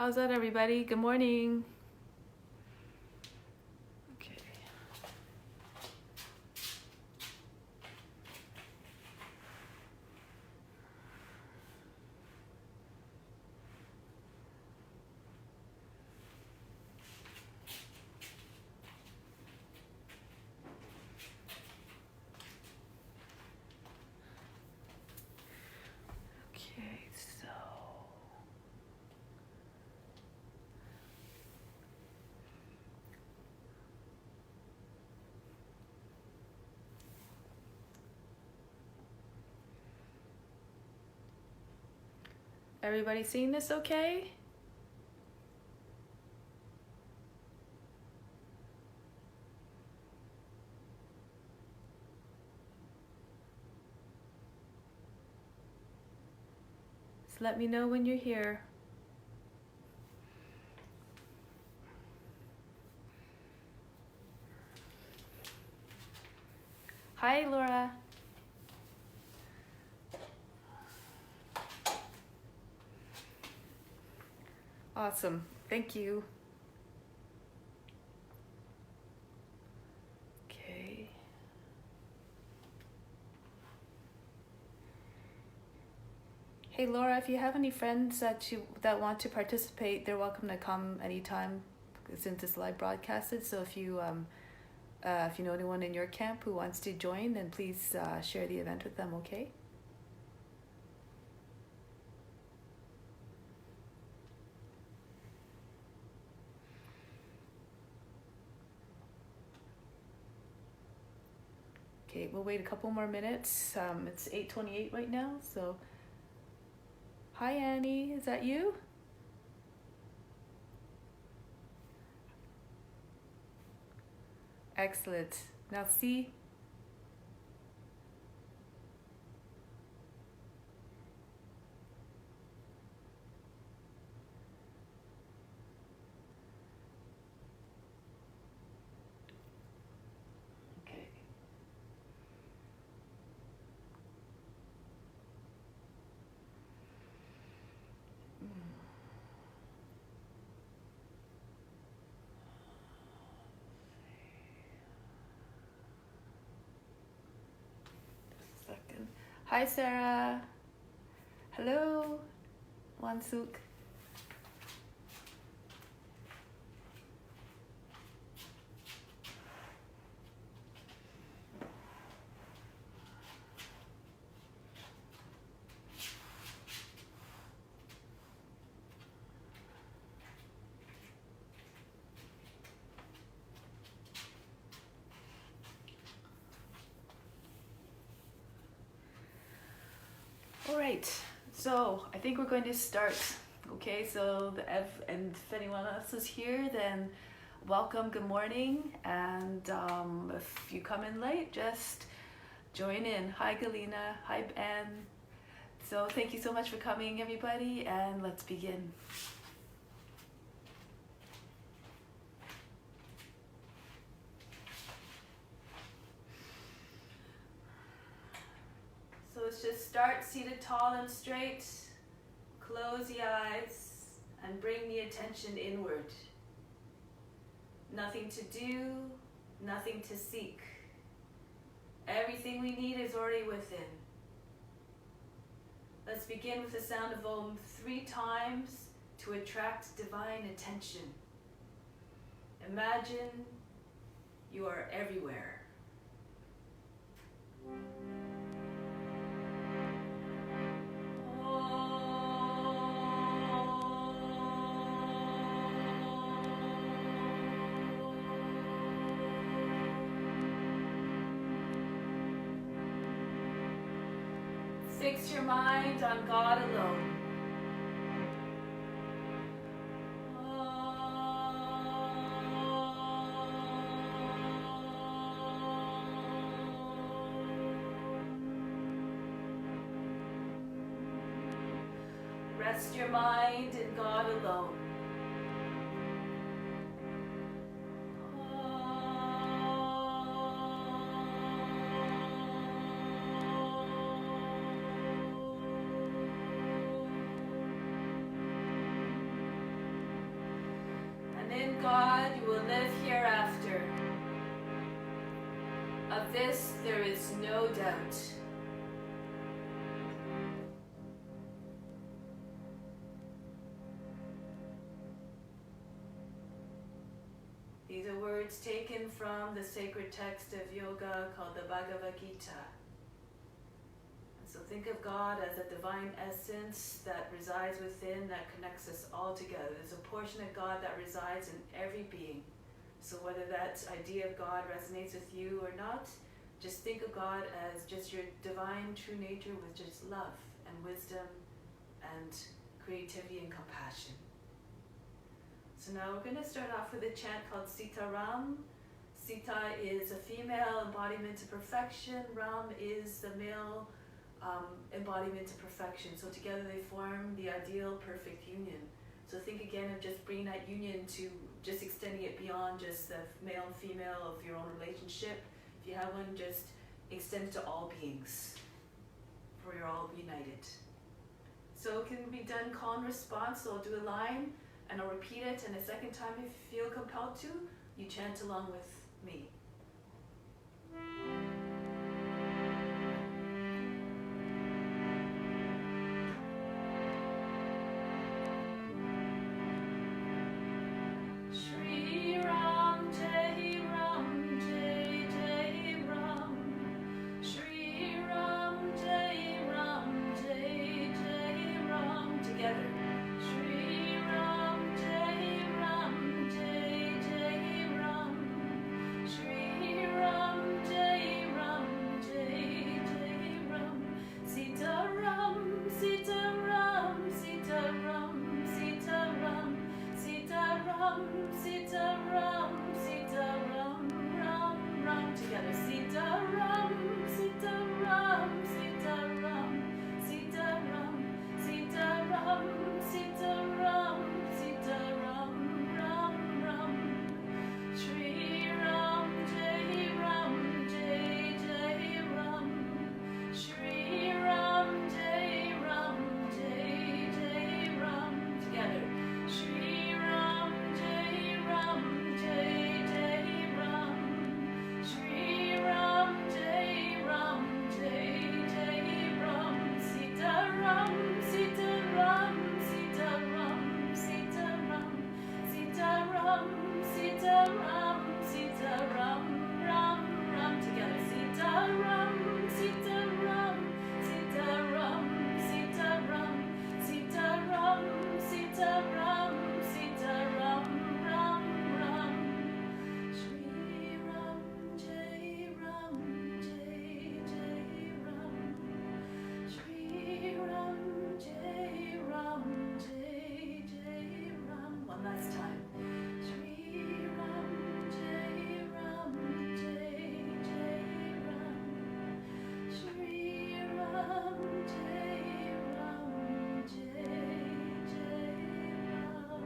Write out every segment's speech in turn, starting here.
How's that, everybody? Good morning. Okay. Okay, so everybody seeing this okay? Just let me know when you're here. Hi, Laura. Awesome. Thank you. Okay. Hey, Laura, if you have any friends that want to participate, they're welcome to come anytime since it's live broadcasted. So if you know anyone in your camp who wants to join, then please share the event with them, okay? Okay, we'll wait a couple more minutes. It's 8:28 right now, so. Hi, Annie, is that you? Excellent. Merci. Okay. Just a second. Hi, Sarah. Hello, Wansuk. All right, so I think we're going to start. Okay, so if anyone else is here, then welcome, good morning, and if you come in late, just join in. Hi, Galina. Hi, Anne. So thank you so much for coming, everybody, and let's begin. So let's just start seated tall and straight. Close the eyes and bring the attention inward. Nothing to do, nothing to seek. Everything we need is already within. Let's begin with the sound of Om 3 times to attract divine attention. Imagine you are everywhere. Fix your mind on God alone. Rest your mind in God alone. God, you will live hereafter. Of this there is no doubt. These are words taken from the sacred text of yoga called the Bhagavad Gita. And so think of God as a divine essence that resides within, that connects us all together. There's a portion of God that resides in every being. So whether that idea of God resonates with you or not, just think of God as just your divine true nature with just love and wisdom and creativity and compassion. So now we're going to start off with a chant called Sita Ram. Sita is a female embodiment of perfection. Ram is the male embodiment of perfection. So together they form the ideal perfect union. So think again of just bringing that union to just extending it beyond just the male and female of your own relationship. If you have one, just extend it to all beings, for you're all united. So it can be done call and response. So I'll do a line and I'll repeat it, and a second time if you feel compelled to, you chant along with me. Shri Ram Jai Ram Jai Jai Ram. Shri Ram Jai Ram Jai Jai Ram. Together. Shri Ram Jai Ram Jai Jai Ram. Shri Ram Jai Ram Jai Jai Ram. Sita Ram, Sita Ram, Sita Ram, Sita Ram, Sita Ram, Sita Ram, Sita Ram, Ram, Ram. Together. Sita Ram, Sita Ram, Sita Ram, Sita Ram, Sita Ram, Sita Ram, Sita Ram, Ram, Ram. Shri Ram Jai Ram Jai Jai Ram. Shri Ram Jai Ram Jai Jai Ram. Together. Shri Ram Jai Ram Jai Jai Ram. Shri Ram Jai Ram Jai Jai Ram. Sita Ram, Sita Ram, Sita Ram, Sita Ram, Sita Ram, Sita Ram, Sita Ram, Ram, Ram. Together. Sita Ram, Sita Ram, Sita Ram, Sita Ram, Sita Ram, Sita Ram, Sita Ram, Ram, Ram. Shri Ram Jai Ram Jai Jai Ram. Shri Ram Jai Ram Jai Jai Ram. One last time. Shri Ram Jai Ram Jai Jai Ram. Shri Ram Jai Ram Jai Jai Ram.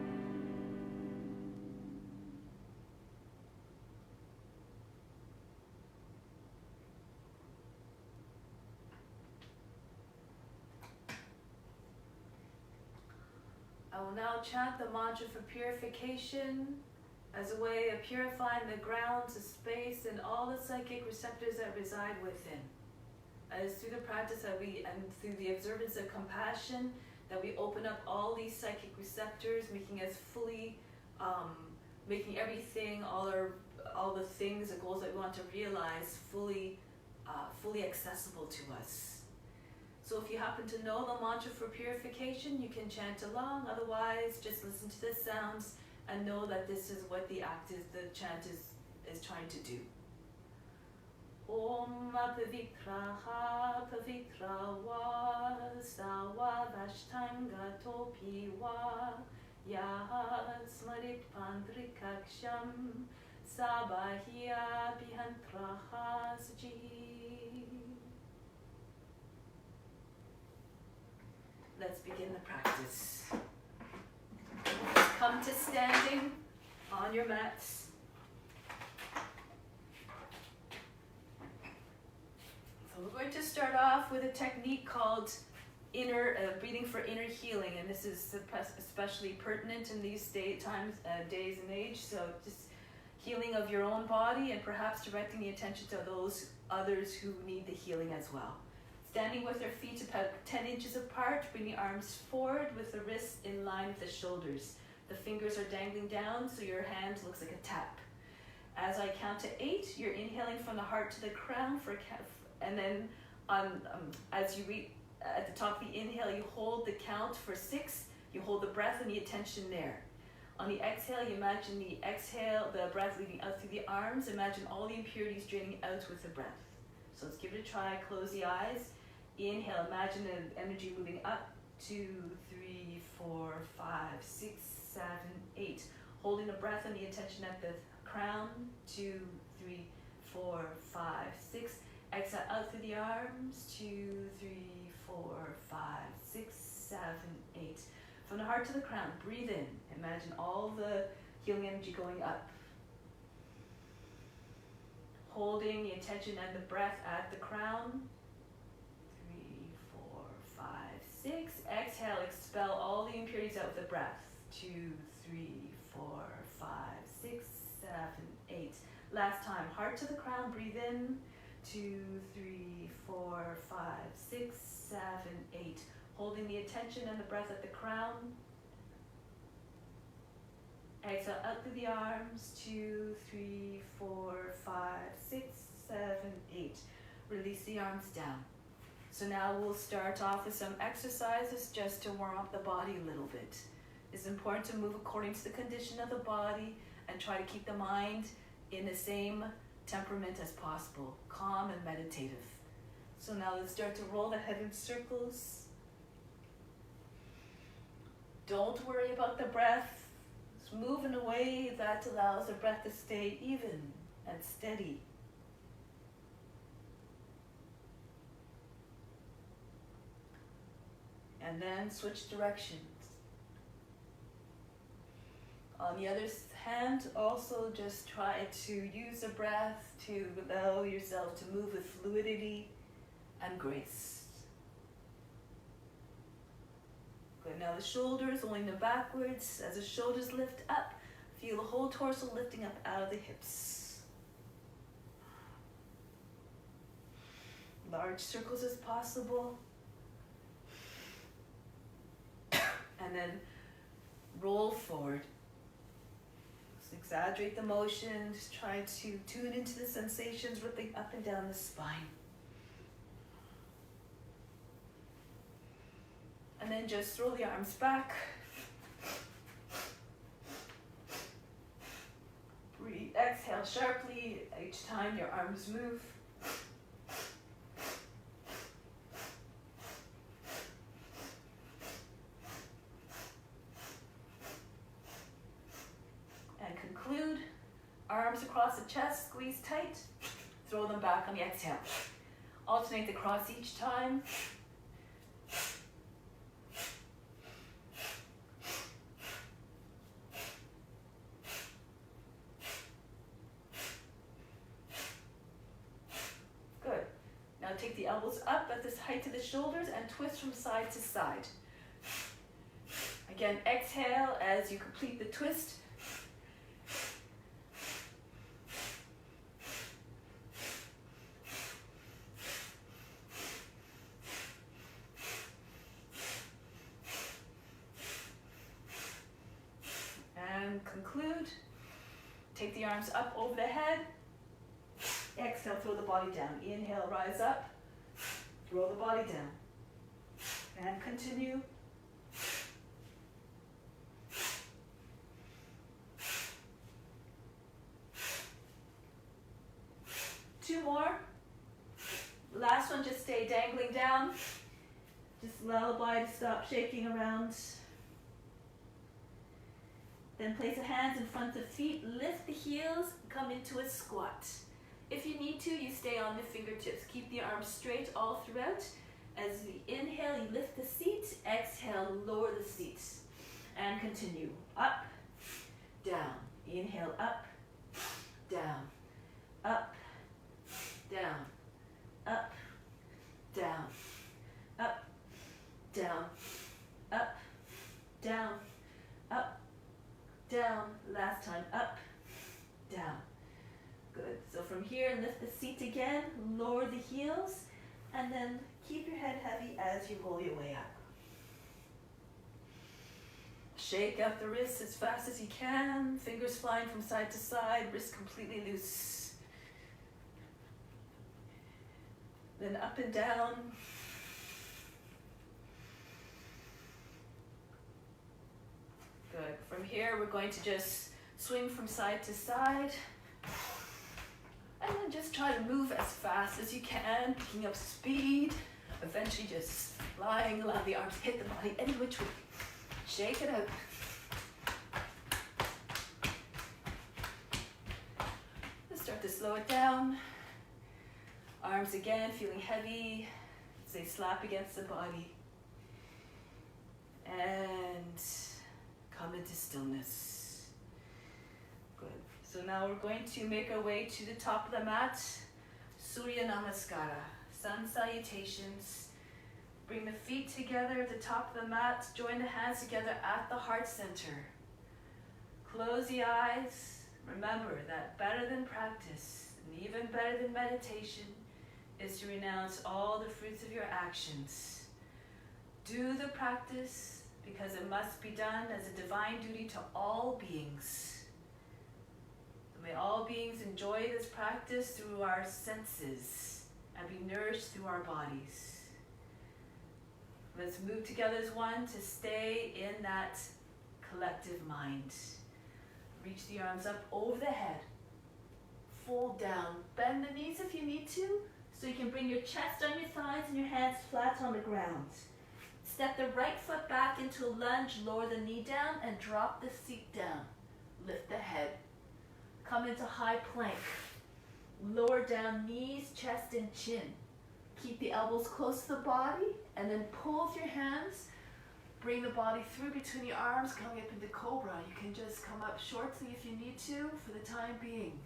I will now chant the mantra for purification as a way of purifying the grounds, the space, and all the psychic receptors that reside within. As through the practice that and through the observance of compassion, that we open up all these psychic receptors, making us fully, making everything, all the things, the goals that we want to realize, fully accessible to us. So if you happen to know the mantra for purification, you can chant along. Otherwise, just listen to the sounds and know that this is what the chant is trying to do. Om Pavitraha Pavitra Sawa Vashtanga Topi Va Yaha Smarit Pandrikaksham Sabahya Bihantraha Saji. Let's begin the practice. Come to standing on your mats. So we're going to start off with a technique called breathing for inner healing, and this is especially pertinent in these days and age. So just healing of your own body, and perhaps directing the attention to those others who need the healing as well. Standing with your feet about 10 inches apart, bring the arms forward with the wrists in line with the shoulders. The fingers are dangling down, so your hand looks like a tap. As I count to 8, you're inhaling from the heart to the crown and then as you reach at the top of the inhale, you hold the count for 6. You hold the breath and the attention there. On the exhale, you imagine the breath leading out through the arms. Imagine all the impurities draining out with the breath. So let's give it a try. Close the eyes. Inhale, imagine the energy moving up. 2, 3, 4, 5, 6, 7, 8. Holding the breath and the attention at the crown. 2, 3, 4, 5, 6. Exhale out through the arms. 2, 3, 4, 5, 6, 7, 8. From the heart to the crown, breathe in. Imagine all the healing energy going up. Holding the attention and the breath at the crown. 3, 4, 5, 6. Exhale, expel all the impurities out with the breath. 2, 3, 4, 5, 6, 7, 8. Last time, heart to the crown, breathe in. 2, 3, 4, 5, 6, 7, 8. Holding the attention and the breath at the crown. Exhale out through the arms. 2, 3, 4, 5, 6, 7, 8. Release the arms down. So now we'll start off with some exercises just to warm up the body a little bit. It's important to move according to the condition of the body and try to keep the mind in the same temperament as possible, calm and meditative. So now let's start to roll the head in circles. Don't worry about the breath. Just move in a way that allows the breath to stay even and steady. And then switch directions. On the other hand, also just try to use the breath to allow yourself to move with fluidity and grace. Good. Now the shoulders, rolling them backwards. As the shoulders lift up, feel the whole torso lifting up out of the hips. Large circles as possible. And then roll forward. Just exaggerate the motion. Just try to tune into the sensations rippling up and down the spine. And then just throw the arms back. Breathe, exhale sharply each time your arms move. And conclude. Arms across the chest, squeeze tight. Throw them back on the exhale. Alternate the cross each time. Take the elbows up at this height to the shoulders and twist from side to side. Again, exhale as you complete the twist. And conclude. Take the arms up over the head. Exhale, throw the body down. Inhale, rise up. Throw the body down. And continue. Two more. Last one, just stay dangling down. Just lullaby to stop shaking around. Then place the hands in front of the feet. Lift the heels. Come into a squat. If you need to, you stay on the fingertips. Keep the arms straight all throughout. As you inhale, you lift the seat. Exhale, lower the seat. And continue. Up, down. Inhale, up, down. Up, down. Up, down. Up, from here, lift the seat again, lower the heels, and then keep your head heavy as you roll your way up. Shake out the wrists as fast as you can, fingers flying from side to side, wrists completely loose. Then up and down. Good. From here, we're going to just swing from side to side. And then just try to move as fast as you can, picking up speed. Eventually just flying, allow the arms to hit the body any which way. Shake it out. Let's start to slow it down. Arms again, feeling heavy. They slap against the body. And come into stillness. Good. So now we're going to make our way to the top of the mat. Surya Namaskara, sun salutations. Bring the feet together at the top of the mat. Join the hands together at the heart center. Close the eyes. Remember that better than practice, and even better than meditation, is to renounce all the fruits of your actions. Do the practice because it must be done as a divine duty to all beings. May all beings enjoy this practice through our senses and be nourished through our bodies. Let's move together as one to stay in that collective mind. Reach the arms up over the head. Fold down. Bend the knees if you need to, so you can bring your chest on your thighs and your hands flat on the ground. Step the right foot back into a lunge, lower the knee down, and drop the seat down. Lift the head. Come into high plank. Lower down knees, chest, and chin. Keep the elbows close to the body, and then pull with your hands. Bring the body through between the arms, coming up into cobra. You can just come up shortly if you need to for the time being.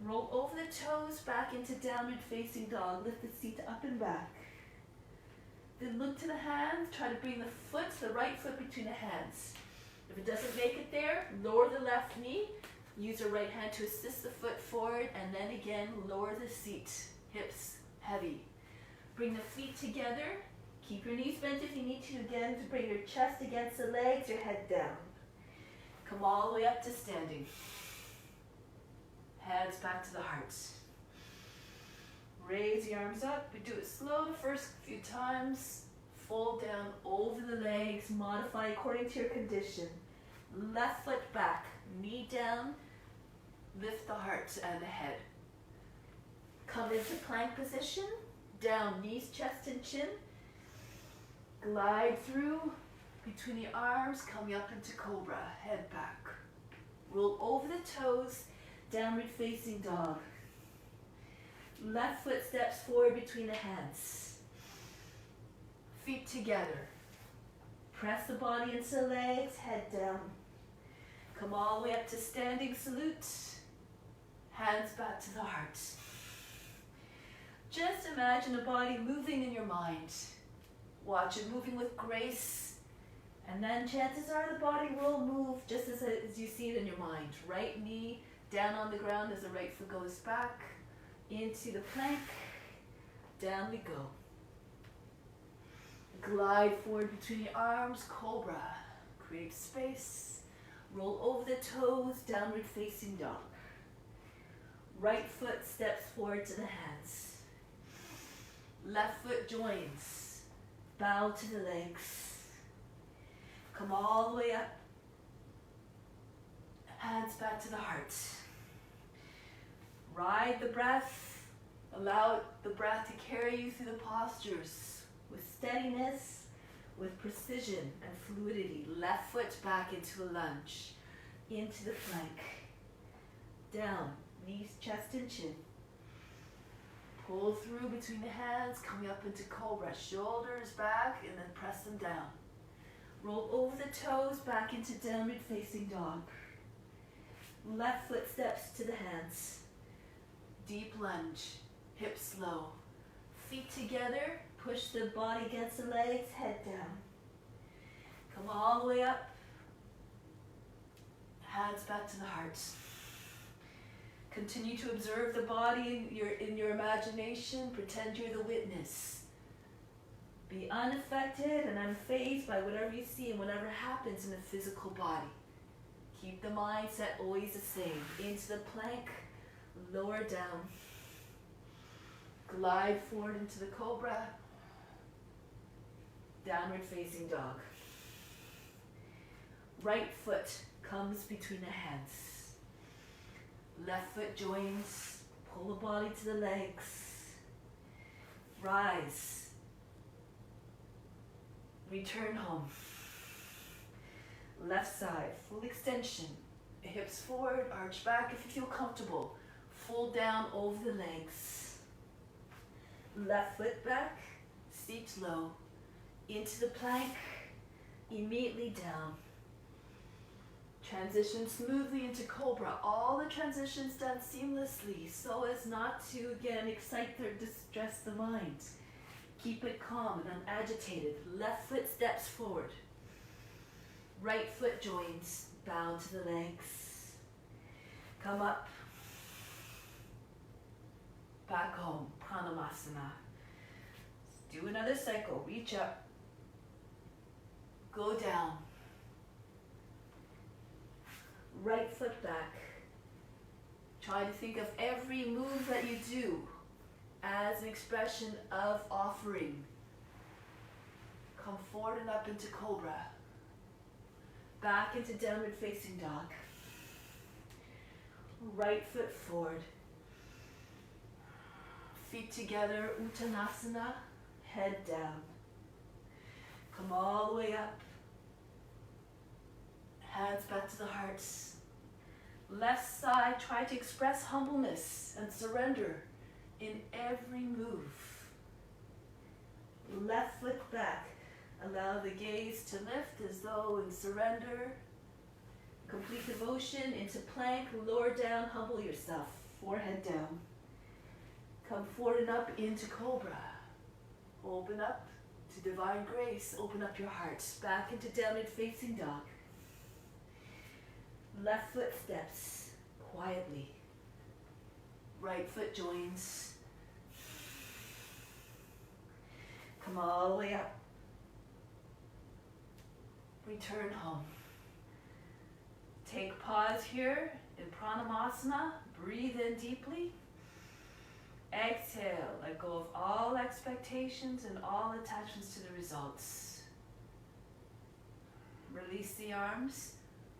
Roll over the toes back into downward facing dog. Lift the seat up and back. Then look to the hands. Try to bring the right foot between the hands. If it doesn't make it there, lower the left knee. Use your right hand to assist the foot forward, and then again, lower the seat. Hips heavy. Bring the feet together. Keep your knees bent if you need to, again, to bring your chest against the legs, your head down. Come all the way up to standing. Hands back to the heart. Raise the arms up. We do it slow the first few times. Fold down over the legs. Modify according to your condition. Left foot back. Knee down. Lift the heart and the head. Come into plank position. Down, knees, chest, and chin. Glide through between the arms, coming up into cobra. Head back. Roll over the toes. Downward facing dog. Left foot steps forward between the hands. Feet together. Press the body into the legs, head down. Come all the way up to standing salute. Hands back to the heart. Just imagine the body moving in your mind. Watch it moving with grace. And then chances are the body will move just as you see it in your mind. Right knee down on the ground as the right foot goes back. Into the plank. Down we go. Glide forward between the arms. Cobra. Create space. Roll over the toes. Downward facing dog. Right foot steps forward to the hands. Left foot joins. Bow to the legs. Come all the way up. Hands back to the heart. Ride the breath. Allow the breath to carry you through the postures with steadiness, with precision and fluidity. Left foot back into a lunge. Into the plank. Down. Knees, chest, and chin. Pull through between the hands, coming up into cobra. Shoulders back, and then press them down. Roll over the toes, back into downward facing dog. Left foot steps to the hands. Deep lunge, hips low. Feet together, push the body against the legs, head down. Come all the way up. Hands back to the heart. Continue to observe the body in your imagination. Pretend you're the witness. Be unaffected and unfazed by whatever you see and whatever happens in the physical body. Keep the mindset always the same. Into the plank, lower down. Glide forward into the cobra. Downward facing dog. Right foot comes between the hands. Left foot joins. Pull the body to the legs. Rise. Return home. Left side, full extension. Hips forward, arch back if you feel comfortable. Fold down over the legs. Left foot back, seat low. Into the plank, immediately down. Transition smoothly into cobra. All the transitions done seamlessly so as not to, again, excite or distress the mind. Keep it calm and unagitated. Left foot steps forward. Right foot joins, bow to the legs. Come up. Back home, Pranamasana. Do another cycle, reach up. Go down. Right foot back. Try to think of every move that you do as an expression of offering. Come forward and up into cobra. Back into downward facing dog. Right foot forward. Feet together, Uttanasana, head down. Come all the way up. Hands back to the heart. Left side, try to express humbleness and surrender in every move. Left foot back. Allow the gaze to lift as though in surrender. Complete devotion into plank, lower down, humble yourself. Forehead down. Come forward and up into cobra. Open up to divine grace. Open up your heart. Back into downward facing dog. Left foot steps quietly. Right foot joins. Come all the way up. Return home. Take pause here in Pranamasana. Breathe in deeply. Exhale. Let go of all expectations and all attachments to the results. Release the arms.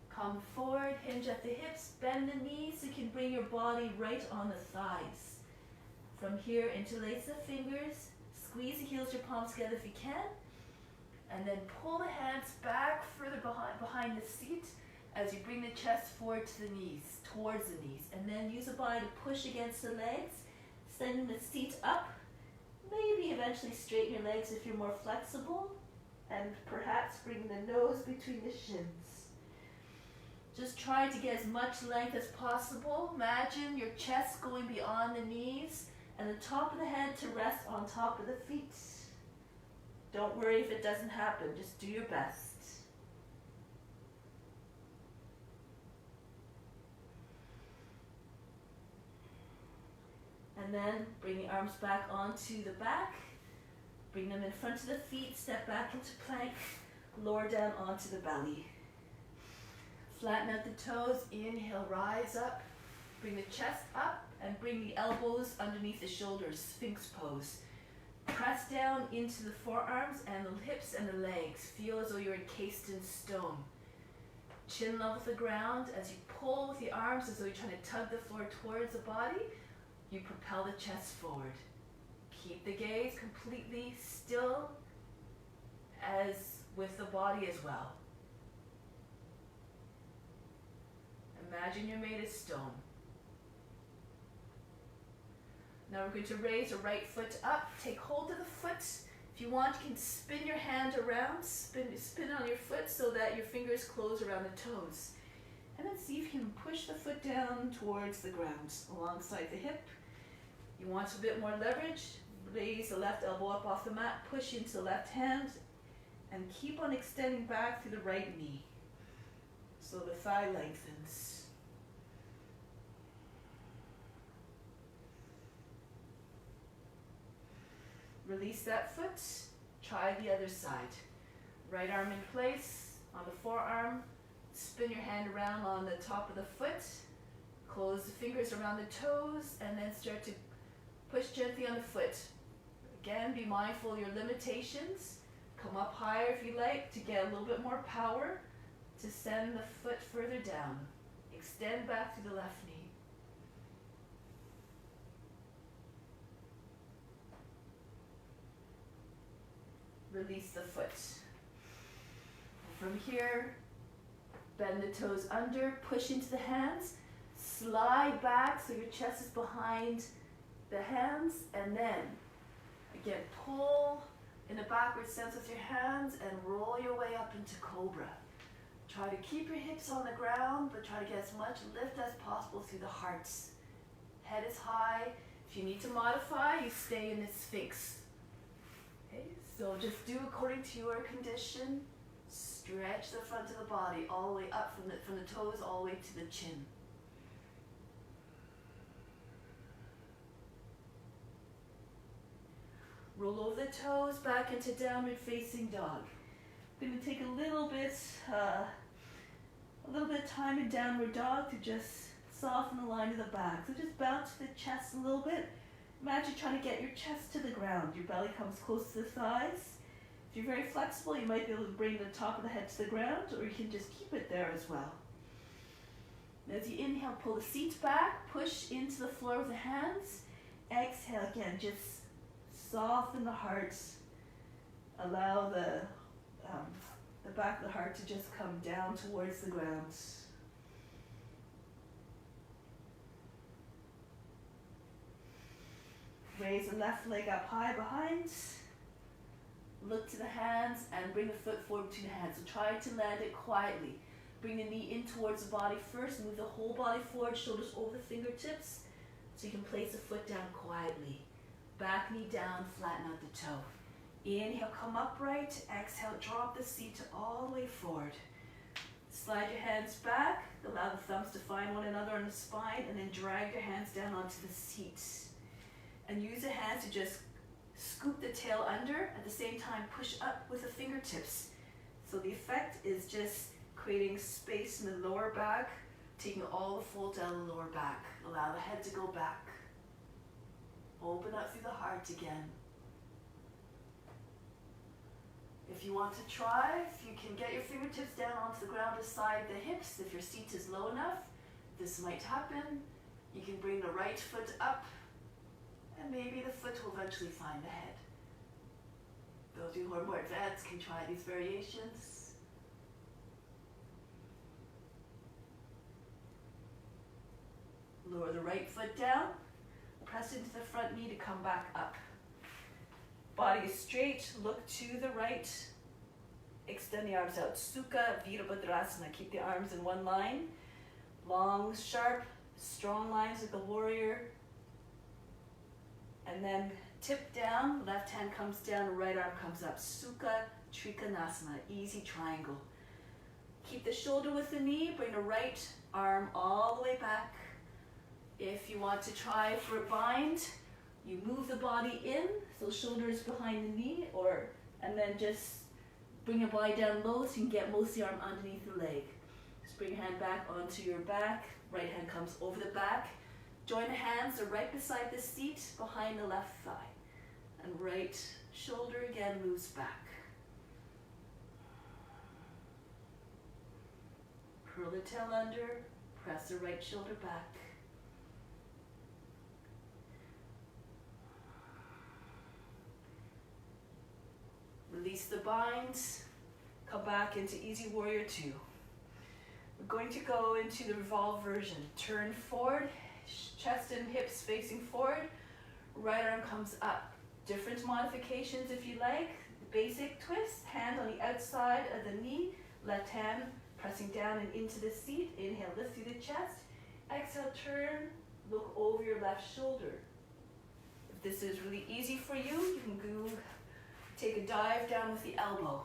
Come forward, hinge at the hips, bend the knees so you can bring your body right on the thighs. From here, interlace the fingers, squeeze the heels, your palms together if you can, and then pull the hands back further behind the seat as you bring the chest forward to the knees, towards the knees, and then use the body to push against the legs, sending the seat up. Maybe eventually straighten your legs if you're more flexible, and perhaps bring the nose between the shins. Just try to get as much length as possible. Imagine your chest going beyond the knees and the top of the head to rest on top of the feet. Don't worry if it doesn't happen. Just do your best. And then bring the arms back onto the back. Bring them in front of the feet. Step back into plank. Lower down onto the belly. Flatten out the toes, inhale, rise up, bring the chest up and bring the elbows underneath the shoulders, Sphinx pose. Press down into the forearms and the hips and the legs. Feel as though you're encased in stone. Chin level with the ground. As you pull with the arms as though you're trying to tug the floor towards the body, you propel the chest forward. Keep the gaze completely still as with the body as well. Imagine you're made of stone. Now we're going to raise a right foot up. Take hold of the foot. If you want, you can spin your hand around, spin on your foot so that your fingers close around the toes. And then see if you can push the foot down towards the ground, alongside the hip. You want a bit more leverage, raise the left elbow up off the mat, push into the left hand, and keep on extending back through the right knee. So the thigh lengthens. Release that foot. Try the other side. Right arm in place on the forearm. Spin your hand around on the top of the foot. Close the fingers around the toes and then start to push gently on the foot. Again, be mindful of your limitations. Come up higher if you like to get a little bit more power to send the foot further down. Extend back to the left knee. Release the foot. From here, bend the toes under, push into the hands, slide back so your chest is behind the hands, and then again pull in a backward sense with your hands and roll your way up into cobra. Try to keep your hips on the ground, but try to get as much lift as possible through the heart. Head is high. If you need to modify, you stay in the Sphinx. Okay, so just do according to your condition. Stretch the front of the body all the way up from the toes all the way to the chin. Roll over the toes back into downward facing dog. I'm going to take a little bit of time in downward dog to just soften the line of the back. So just bounce the chest a little bit. Imagine trying to get your chest to the ground. Your belly comes close to the thighs. If you're very flexible, you might be able to bring the top of the head to the ground, or you can just keep it there as well. As you inhale, pull the seat back, push into the floor with the hands. Exhale again, just soften the heart. Allow the back of the heart to just come down towards the ground. Raise the left leg up high behind. Look to the hands and bring the foot forward to the hands. So try to land it quietly. Bring the knee in towards the body first. Move the whole body forward, shoulders over the fingertips. So you can place the foot down quietly. Back knee down, flatten out the toe. Inhale, come upright. Exhale, drop the seat all the way forward. Slide your hands back. Allow the thumbs to find one another on the spine, and then drag your hands down onto the seat. And use the hands to just scoop the tail under. At the same time, push up with the fingertips. So the effect is just creating space in the lower back, taking all the fold down the lower back. Allow the head to go back. Open up through the heart again. If you want to try, if you can get your fingertips down onto the ground beside the hips, if your seat is low enough, this might happen. You can bring the right foot up, and maybe the foot will eventually find the head. Those who are more advanced can try these variations. Lower the right foot down. Press into the front knee to come back up. Body is straight, look to the right. Extend the arms out. Sukha Virabhadrasana. Keep the arms in one line. Long, sharp, strong lines like a warrior. And then tip down, left hand comes down, right arm comes up. Sukha Trikonasana, easy triangle. Keep the shoulder with the knee, bring the right arm all the way back. If you want to try for a bind, you move the body in, so shoulders behind the knee, and then just bring your body down low so you can get most of the arm underneath the leg. Just bring your hand back onto your back, right hand comes over the back. Join the hands, they're right beside the seat, behind the left thigh. And right shoulder again moves back. Curl the tail under, press the right shoulder back. Release the binds, come back into Easy Warrior 2. We're going to go into the revolve version. Turn forward, chest and hips facing forward, right arm comes up. Different modifications if you like. The basic twist, hand on the outside of the knee, left hand pressing down and into the seat. Inhale, lift through the chest. Exhale, turn, look over your left shoulder. If this is really easy for you, you can go take a dive down with the elbow.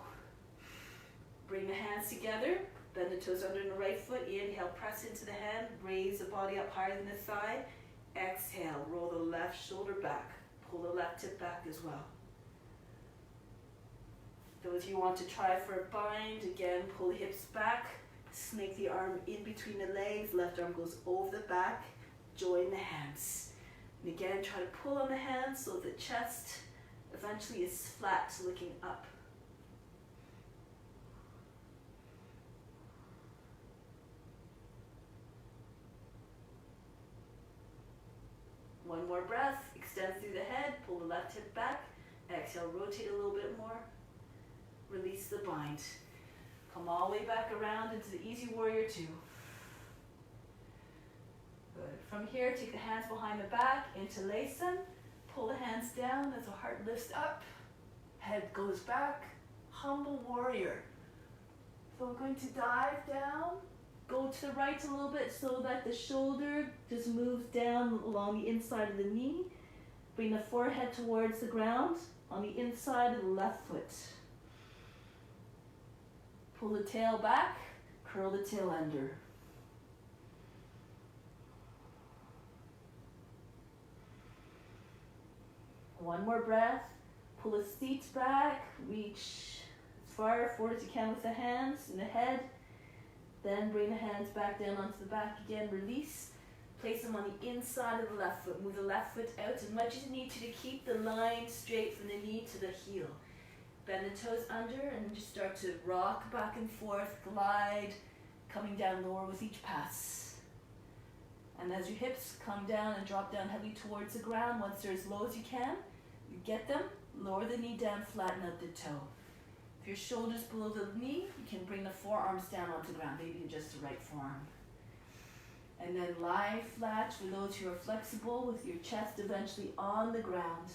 Bring the hands together, bend the toes under the right foot. Inhale, press into the hand, raise the body up higher than the thigh. Exhale, roll the left shoulder back. Pull the left hip back as well. Those of you who want to try for a bind, again, pull the hips back, snake the arm in between the legs, left arm goes over the back, join the hands. And again, try to pull on the hands so the chest eventually is flat, looking up. One more breath, extend through the head, pull the left hip back, exhale, rotate a little bit more, release the bind. Come all the way back around into the easy warrior two. Good. From here, take the hands behind the back, interlace them, pull the hands down as the heart lifts up, head goes back, humble warrior. So we're going to dive down, go to the right a little bit so that the shoulder just moves down along the inside of the knee. Bring the forehead towards the ground on the inside of the left foot. Pull the tail back, curl the tail under. One more breath. Pull the seat back, reach as far forward as you can with the hands and the head. Then bring the hands back down onto the back again, release. Place them on the inside of the left foot. Move the left foot out as much as you need to keep the line straight from the knee to the heel. Bend the toes under and just start to rock back and forth, glide, coming down lower with each pass. And as your hips come down and drop down heavily towards the ground, once they're as low as you can, you get them, lower the knee down, flatten out the toe. If your shoulder's below the knee, you can bring the forearms down onto the ground, maybe just the right forearm. And then lie flat for those who are flexible with your chest eventually on the ground.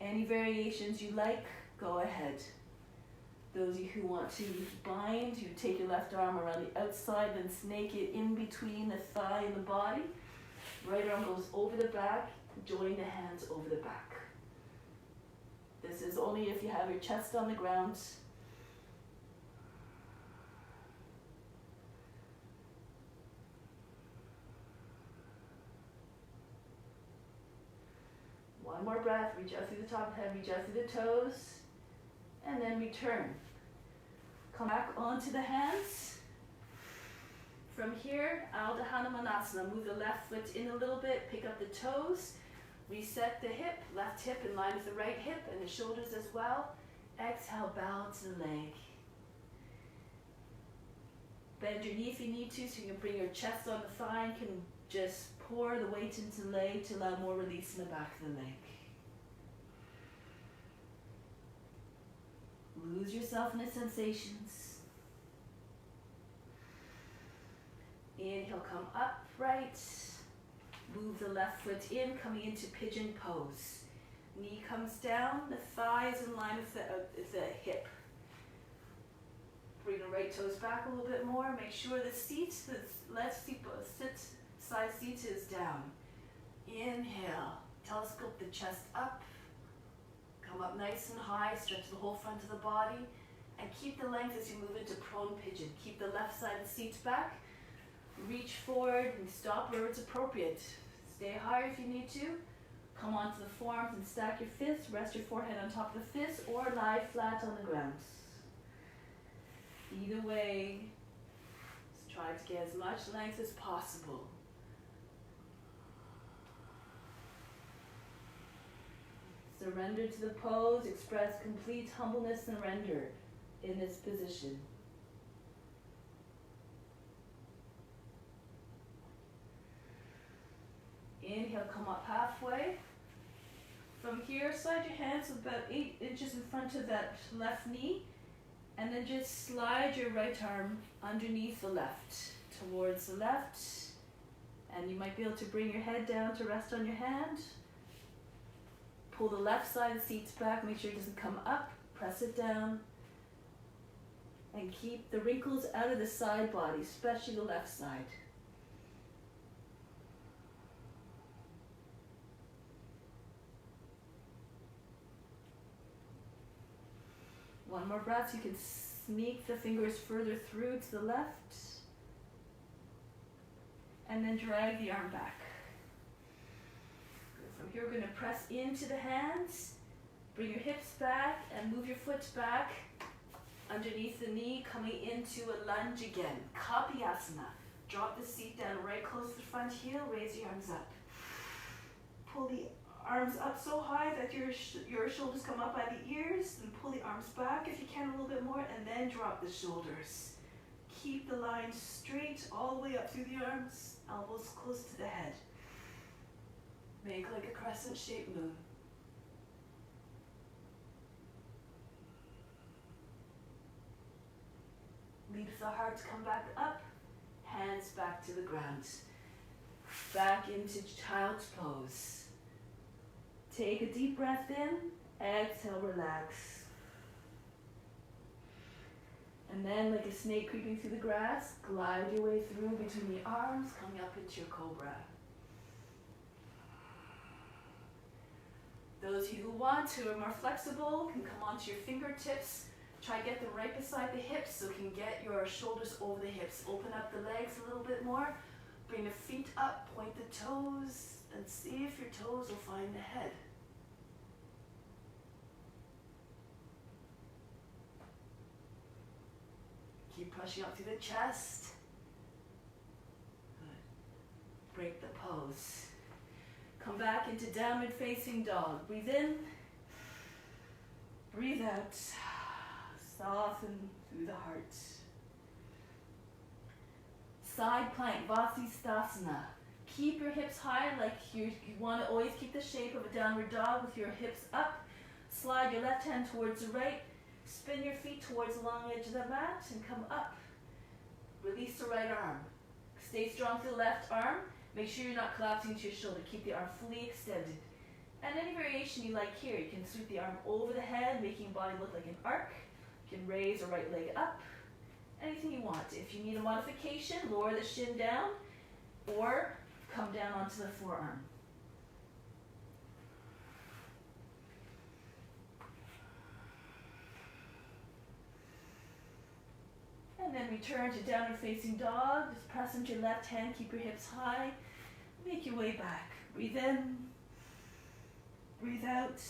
Any variations you like, go ahead. Those of you who want to bind, you take your left arm around the outside and snake it in between the thigh and the body. Right arm goes over the back, join the hands over the back. This is only if you have your chest on the ground. One more breath, reach out through the top of the head, reach out through the toes, and then return. Come back onto the hands. From here, Ardha Hanumanasana. Move the left foot in a little bit, pick up the toes, reset the hip, left hip in line with the right hip and the shoulders as well. Exhale, balance the leg. Bend your knee if you need to, so you can bring your chest on the thigh and can just pour the weight into the leg to allow more release in the back of the leg. Lose yourself in the sensations. Inhale, come upright. Move the left foot in, coming into pigeon pose. Knee comes down, the thigh is in line with the hip. Bring the right toes back a little bit more. Make sure the seat, the left seat, side seat is down. Inhale, telescope the chest up. Come up nice and high, stretch the whole front of the body, and keep the length as you move into prone pigeon. Keep the left side of the seat back. Reach forward and stop where it's appropriate. Stay higher if you need to. Come onto the forearms and stack your fists. Rest your forehead on top of the fists or lie flat on the ground. Either way, just try to get as much length as possible. Surrender to the pose. Express complete humbleness and surrender in this position. Inhale, come up halfway. From here, slide your hands about 8 inches in front of that left knee, and then just slide your right arm underneath the left, towards the left, and you might be able to bring your head down to rest on your hand. Pull the left side of the seats back, make sure it doesn't come up, press it down, and keep the wrinkles out of the side body, especially the left side. One more breath, you can sneak the fingers further through to the left, and then drag the arm back. From here, we're going to press into the hands, bring your hips back, and move your foot back underneath the knee, coming into a lunge again. Kapiyasana. Drop the seat down right close to the front heel, raise your arms up. Pull the arms up so high that your shoulders come up by the ears, and pull the arms back if you can a little bit more, and then drop the shoulders. Keep the line straight all the way up through the arms, elbows close to the head. Make like a crescent-shaped moon. Lead the heart to come back up, hands back to the ground. Back into child's pose. Take a deep breath in, exhale, relax. And then like a snake creeping through the grass, glide your way through between the arms, coming up into your cobra. Those of you who want, who are more flexible, can come onto your fingertips. Try to get them right beside the hips so you can get your shoulders over the hips. Open up the legs a little bit more. Bring the feet up, point the toes, and see if your toes will find the head. Keep pushing up through the chest. Good. Break the pose. Come back into downward facing dog. Breathe in. Breathe out. Soften through the heart. Side plank, Vasisthasana. Keep your hips high, like you want to always keep the shape of a downward dog with your hips up. Slide your left hand towards the right. Spin your feet towards the long edge of the mat and come up. Release the right arm. Stay strong through the left arm. Make sure you're not collapsing to your shoulder. Keep the arm fully extended. And any variation you like here, you can sweep the arm over the head, making your body look like an arc. You can raise the right leg up. Anything you want. If you need a modification, lower the shin down or come down onto the forearm. And then return to downward facing dog. Just press into your left hand, keep your hips high. Make your way back. Breathe in. Breathe out.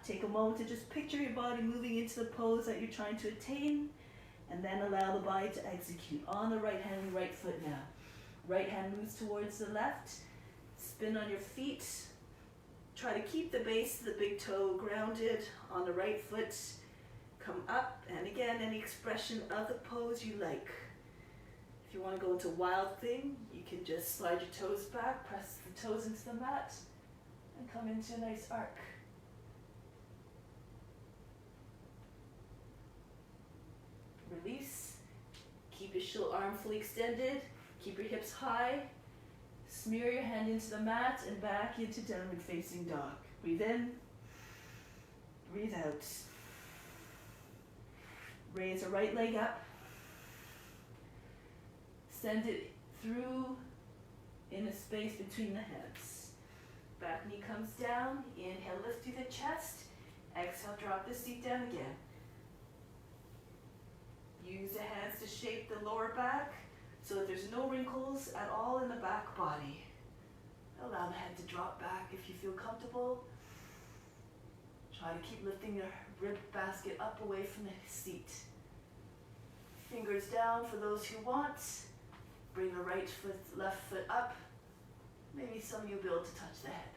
Take a moment to just picture your body moving into the pose that you're trying to attain, and then allow the body to execute. On the right hand and right foot now. Right hand moves towards the left. Spin on your feet. Try to keep the base of the big toe grounded on the right foot. Come up, and again, any expression of the pose you like. If you want to go into wild thing, you can just slide your toes back, press the toes into the mat, and come into a nice arc. Release. Keep your arm fully extended. Keep your hips high. Smear your hand into the mat and back into downward facing dog. Breathe in. Breathe out. Raise the right leg up. Send it through in a space between the hands. Back knee comes down. Inhale, lift through the chest. Exhale, drop the seat down again. Use the hands to shape the lower back so that there's no wrinkles at all in the back body. Allow the head to drop back if you feel comfortable. Try to keep lifting your rib basket up away from the seat. Fingers down for those who want. Bring the right foot, left foot up. Maybe some of you will be able to touch the head.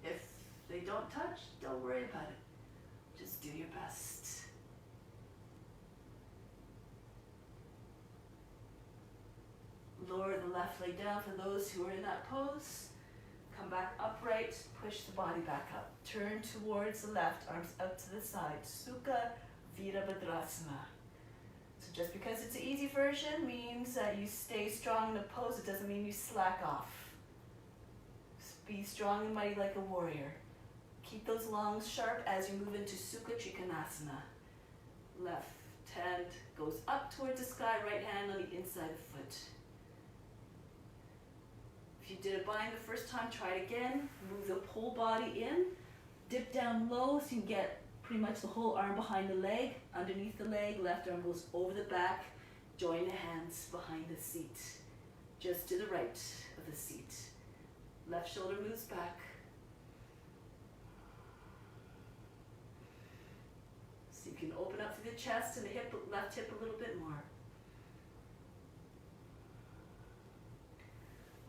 If they don't touch, don't worry about it. Just do your best. Lower the left leg down for those who are in that pose. Come back upright, push the body back up. Turn towards the left, arms out to the side. Sukha Virabhadrasana. So just because it's an easy version means that you stay strong in the pose. It doesn't mean you slack off. Be strong and mighty like a warrior. Keep those lungs sharp as you move into Sukha Trikonasana. Left hand goes up towards the sky, right hand on the inside of the foot. If you did a bind the first time, try it again. Move the whole body in. Dip down low so you can get pretty much the whole arm behind the leg. Underneath the leg, left arm goes over the back. Join the hands behind the seat. Just to the right of the seat. Left shoulder moves back. See if the chest and the hip, left hip a little bit more.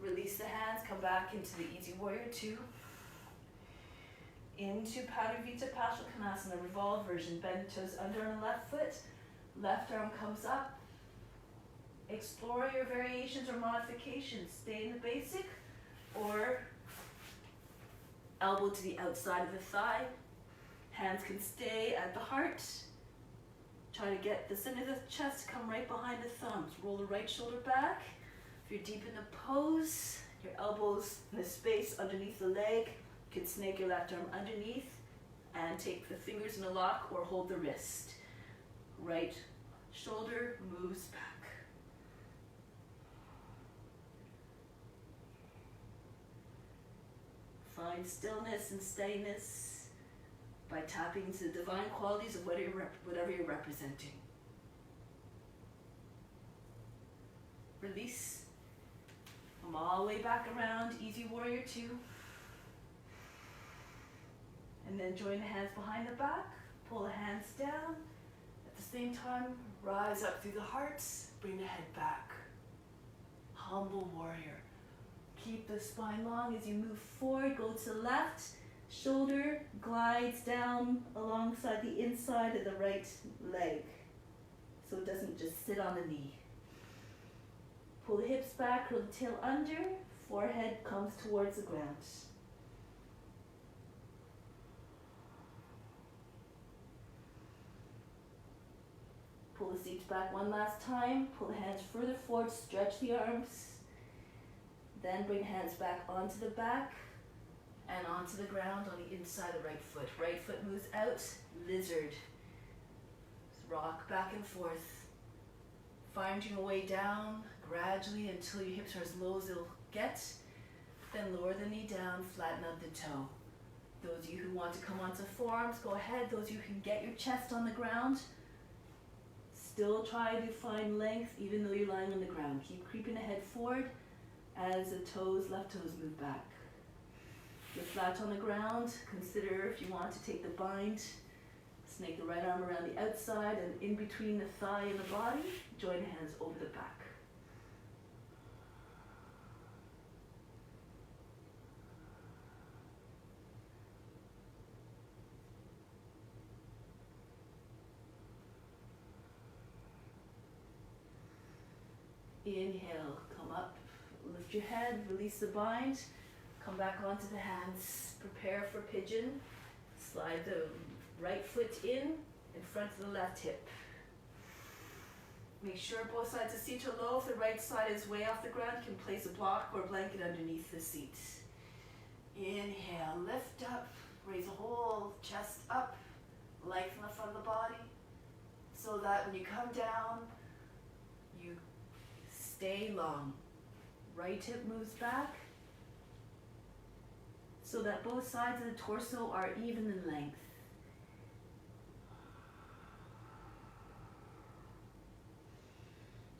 Release the hands, come back into the Easy Warrior 2. Into Padavita Paschimottanasana, revolve version. Bend toes under on the left foot. Left arm comes up. Explore your variations or modifications. Stay in the basic or elbow to the outside of the thigh. Hands can stay at the heart. Try to get the center of the chest to come right behind the thumbs. Roll the right shoulder back. If you're deep in the pose, your elbows in the space underneath the leg. You can snake your left arm underneath and take the fingers in a lock or hold the wrist. Right shoulder moves back. Find stillness and steadiness by tapping into the divine qualities of whatever you're representing. Release. Come all the way back around, Easy Warrior 2. And then join the hands behind the back, pull the hands down. At the same time, rise up through the heart, bring the head back. Humble warrior. Keep the spine long as you move forward, go to the left, shoulder glides down alongside the inside of the right leg, so it doesn't just sit on the knee. Pull the hips back, curl the tail under, forehead comes towards the ground. Pull the seats back one last time, pull the hands further forward, stretch the arms. Then bring hands back onto the back and onto the ground on the inside of the right foot. Right foot moves out, lizard. Rock back and forth. Finding your way down gradually until your hips are as low as they'll get. Then lower the knee down, flatten out the toe. Those of you who want to come onto forearms, go ahead. Those of you who can get your chest on the ground, still try to find length even though you're lying on the ground. Keep creeping the head forward as the toes, left toes move back. You're flat on the ground. Consider if you want to take the bind, snake the right arm around the outside and in between the thigh and the body, join the hands over the back. Inhale, come up, lift your head, release the bind, come back onto the hands, prepare for pigeon, slide the right foot in front of the left hip. Make sure both sides of the seat are low. If the right side is way off the ground, you can place a block or a blanket underneath the seat. Inhale, lift up, raise the whole chest up, lengthen the front of the body, so that when you come down, you stay long. Right hip moves back so that both sides of the torso are even in length.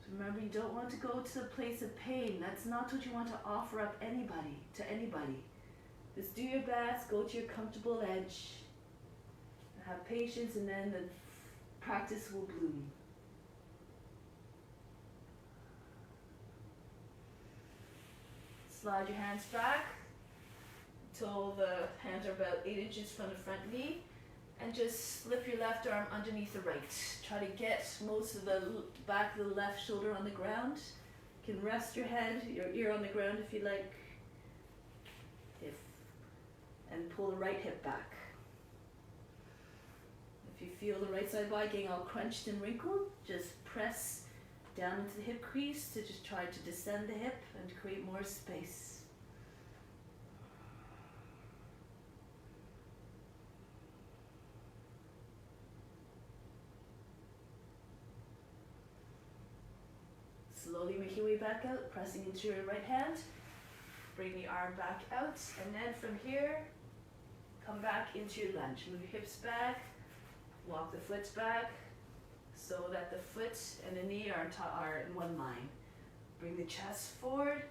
So remember, you don't want to go to a place of pain. That's not what you want to offer up to anybody. Just do your best, go to your comfortable edge, have patience, and then the practice will bloom. Slide your hands back until the hands are about 8 inches from the front knee, and just slip your left arm underneath the right. Try to get most of the back of the left shoulder on the ground. You can rest your head, your ear on the ground if you like, and pull the right hip back. If you feel the right side body getting all crunched and wrinkled, just press down into the hip crease to just try to descend the hip and create more space. Slowly make your way back out, pressing into your right hand. Bring the arm back out, and then from here, come back into your lunge. Move your hips back, walk the foot back, so that the foot and the knee are in one line. Bring the chest forward,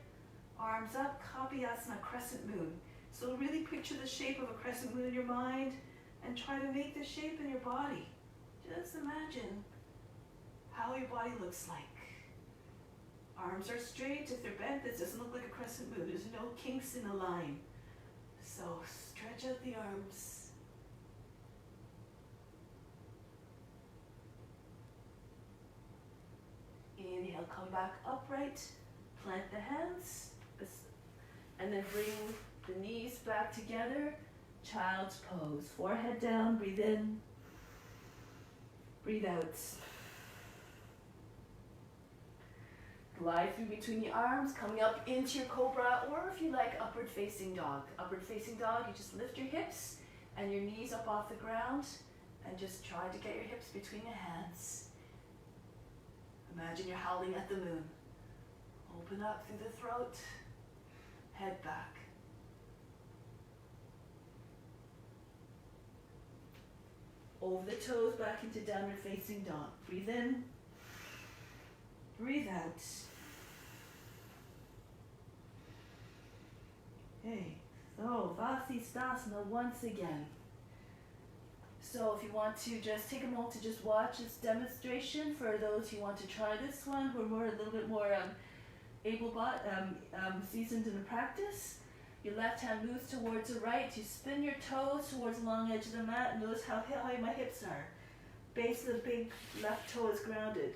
arms up, Kapiyasana, crescent moon. So really picture the shape of a crescent moon in your mind and try to make the shape in your body. Just imagine how your body looks like. Arms are straight. If they're bent, this doesn't look like a crescent moon. There's no kinks in the line. So stretch out the arms. Inhale, come back upright. Plant the hands. And then bring the knees back together. Child's pose. Forehead down. Breathe in. Breathe out. Glide through between the arms, coming up into your cobra, or if you like, upward facing dog. Upward facing dog, you just lift your hips and your knees up off the ground and just try to get your hips between your hands. Imagine you're howling at the moon. Open up through the throat, head back. Over the toes, back into downward facing dog. Breathe in, breathe out. Okay, so Vasisthasana once again. So if you want to just take a moment to just watch this demonstration for those who want to try this one, who are a little bit more seasoned in the practice. Your left hand moves towards the right. You spin your toes towards the long edge of the mat. Notice how high my hips are. Base of the big left toe is grounded.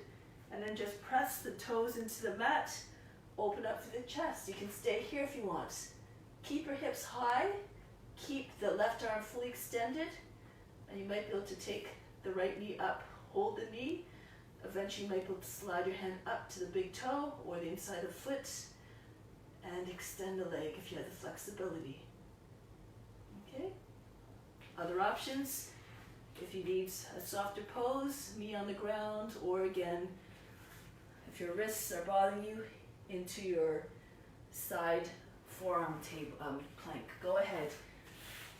And then just press the toes into the mat. Open up through the chest. You can stay here if you want. Keep your hips high. Keep the left arm fully extended. And you might be able to take the right knee up. Hold the knee. Eventually you might be able to slide your hand up to the big toe or the inside of the foot. And extend the leg if you have the flexibility. Okay? Other options, if you need a softer pose, knee on the ground, or again, if your wrists are bothering you, into your side forearm plank. Go ahead.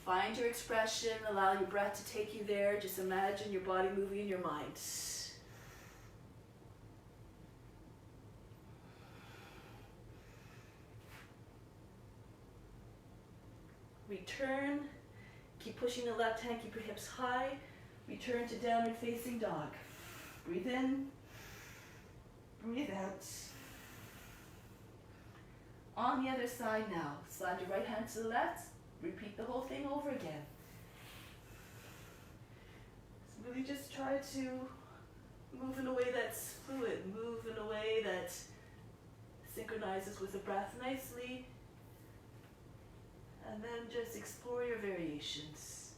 Find your expression, allow your breath to take you there. Just imagine your body moving in your mind. Return, keep pushing the left hand, keep your hips high. Return to downward facing dog. Breathe in, breathe out. On the other side now, slide your right hand to the left. Repeat the whole thing over again. So really just try to move in a way that's fluid, move in a way that synchronizes with the breath nicely. And then just explore your variations.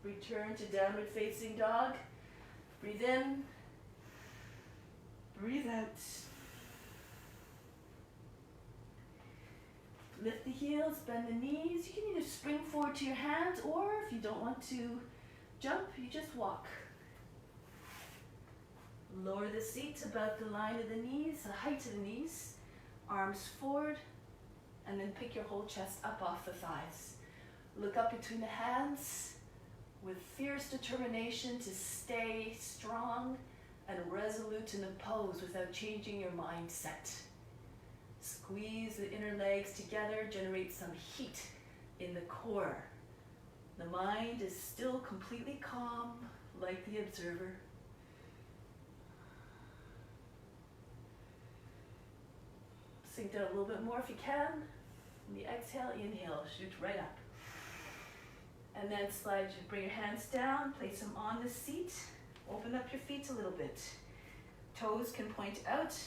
Return to downward facing dog. Breathe in. Breathe out. Lift the heels, bend the knees. You can either spring forward to your hands, or if you don't want to jump, you just walk. Lower the seat about the line of the knees, the height of the knees. Arms forward, and then pick your whole chest up off the thighs. Look up between the hands with fierce determination to stay strong and resolute in the pose without changing your mindset. Squeeze the inner legs together, generate some heat in the core. The mind is still completely calm, like the observer. Sink down a little bit more if you can. On the exhale, inhale, shoot right up. And then slide, bring your hands down, place them on the seat. Open up your feet a little bit. Toes can point out.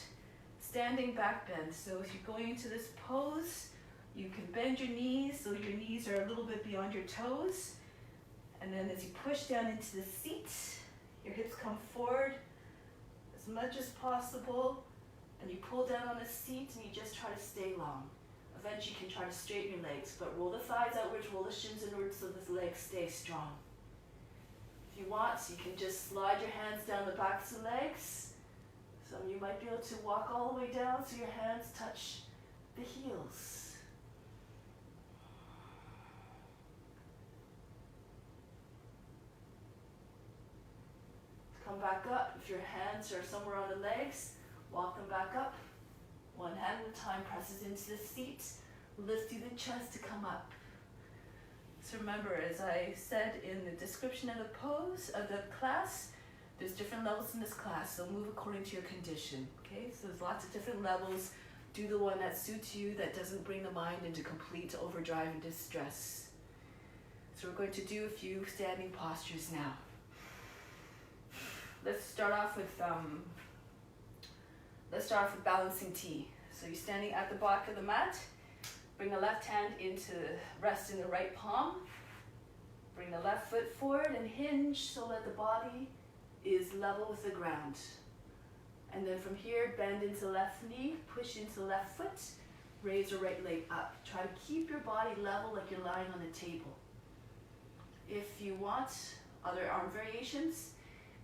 Standing back bend. So if you're going into this pose, you can bend your knees so your knees are a little bit beyond your toes. And then as you push down into the seat, your hips come forward as much as possible. And you pull down on the seat and you just try to stay long. Eventually you can try to straighten your legs, but roll the thighs outwards, roll the shins inwards so the legs stay strong. If you want, you can just slide your hands down the backs of the legs. Some of you might be able to walk all the way down so your hands touch the heels. Come back up. If your hands are somewhere on the legs, walk them back up. One hand at a time presses into the seat, lifts through the chest to come up. So remember, as I said in the description of the pose of the class, there's different levels in this class, so move according to your condition, okay? So there's lots of different levels. Do the one that suits you, that doesn't bring the mind into complete overdrive and distress. So we're going to do a few standing postures now. Let's start off with balancing T. So you're standing at the back of the mat. Bring the left hand into rest in the right palm. Bring the left foot forward and hinge so that the body is level with the ground. And then from here, bend into the left knee, push into the left foot, raise your right leg up. Try to keep your body level like you're lying on the table. If you want other arm variations,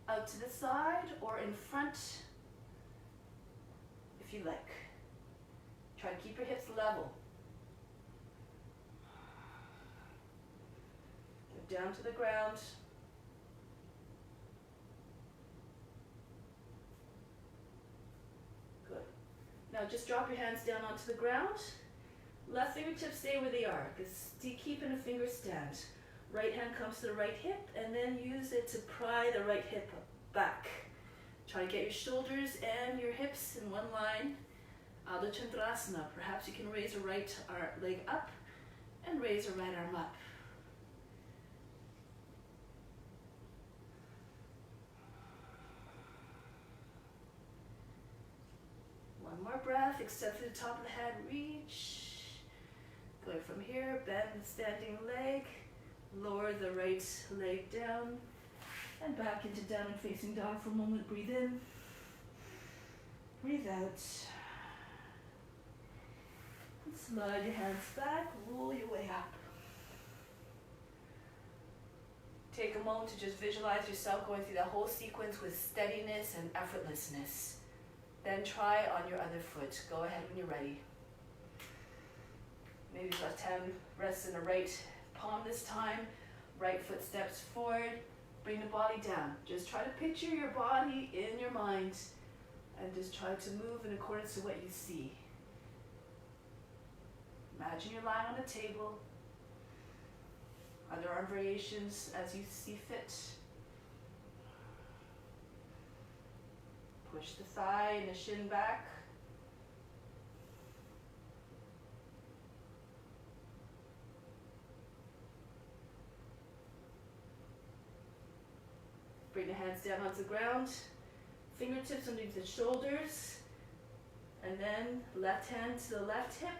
out to the side or in front, if you like. Try to keep your hips level. Get down to the ground. Good. Now just drop your hands down onto the ground. Left fingertips stay where they are. Keep in a finger stand. Right hand comes to the right hip and then use it to pry the right hip back. Try to get your shoulders and your hips in one line. Adho Chandrasana. Perhaps you can raise your right leg up and raise your right arm up. One more breath, extend to the top of the head, reach. Going from here, bend the standing leg, lower the right leg down, and back into downward facing dog for a moment. Breathe in, breathe out. And slide your hands back, roll your way up. Take a moment to just visualize yourself going through that whole sequence with steadiness and effortlessness. Then try on your other foot. Go ahead when you're ready. Maybe left hand rests in the right palm this time. Right foot steps forward. Bring the body down. Just try to picture your body in your mind and just try to move in accordance to what you see. Imagine you're lying on a table. Other arm variations as you see fit. Push the thigh and the shin back. Bring the hands down onto the ground. Fingertips underneath the shoulders. And then left hand to the left hip.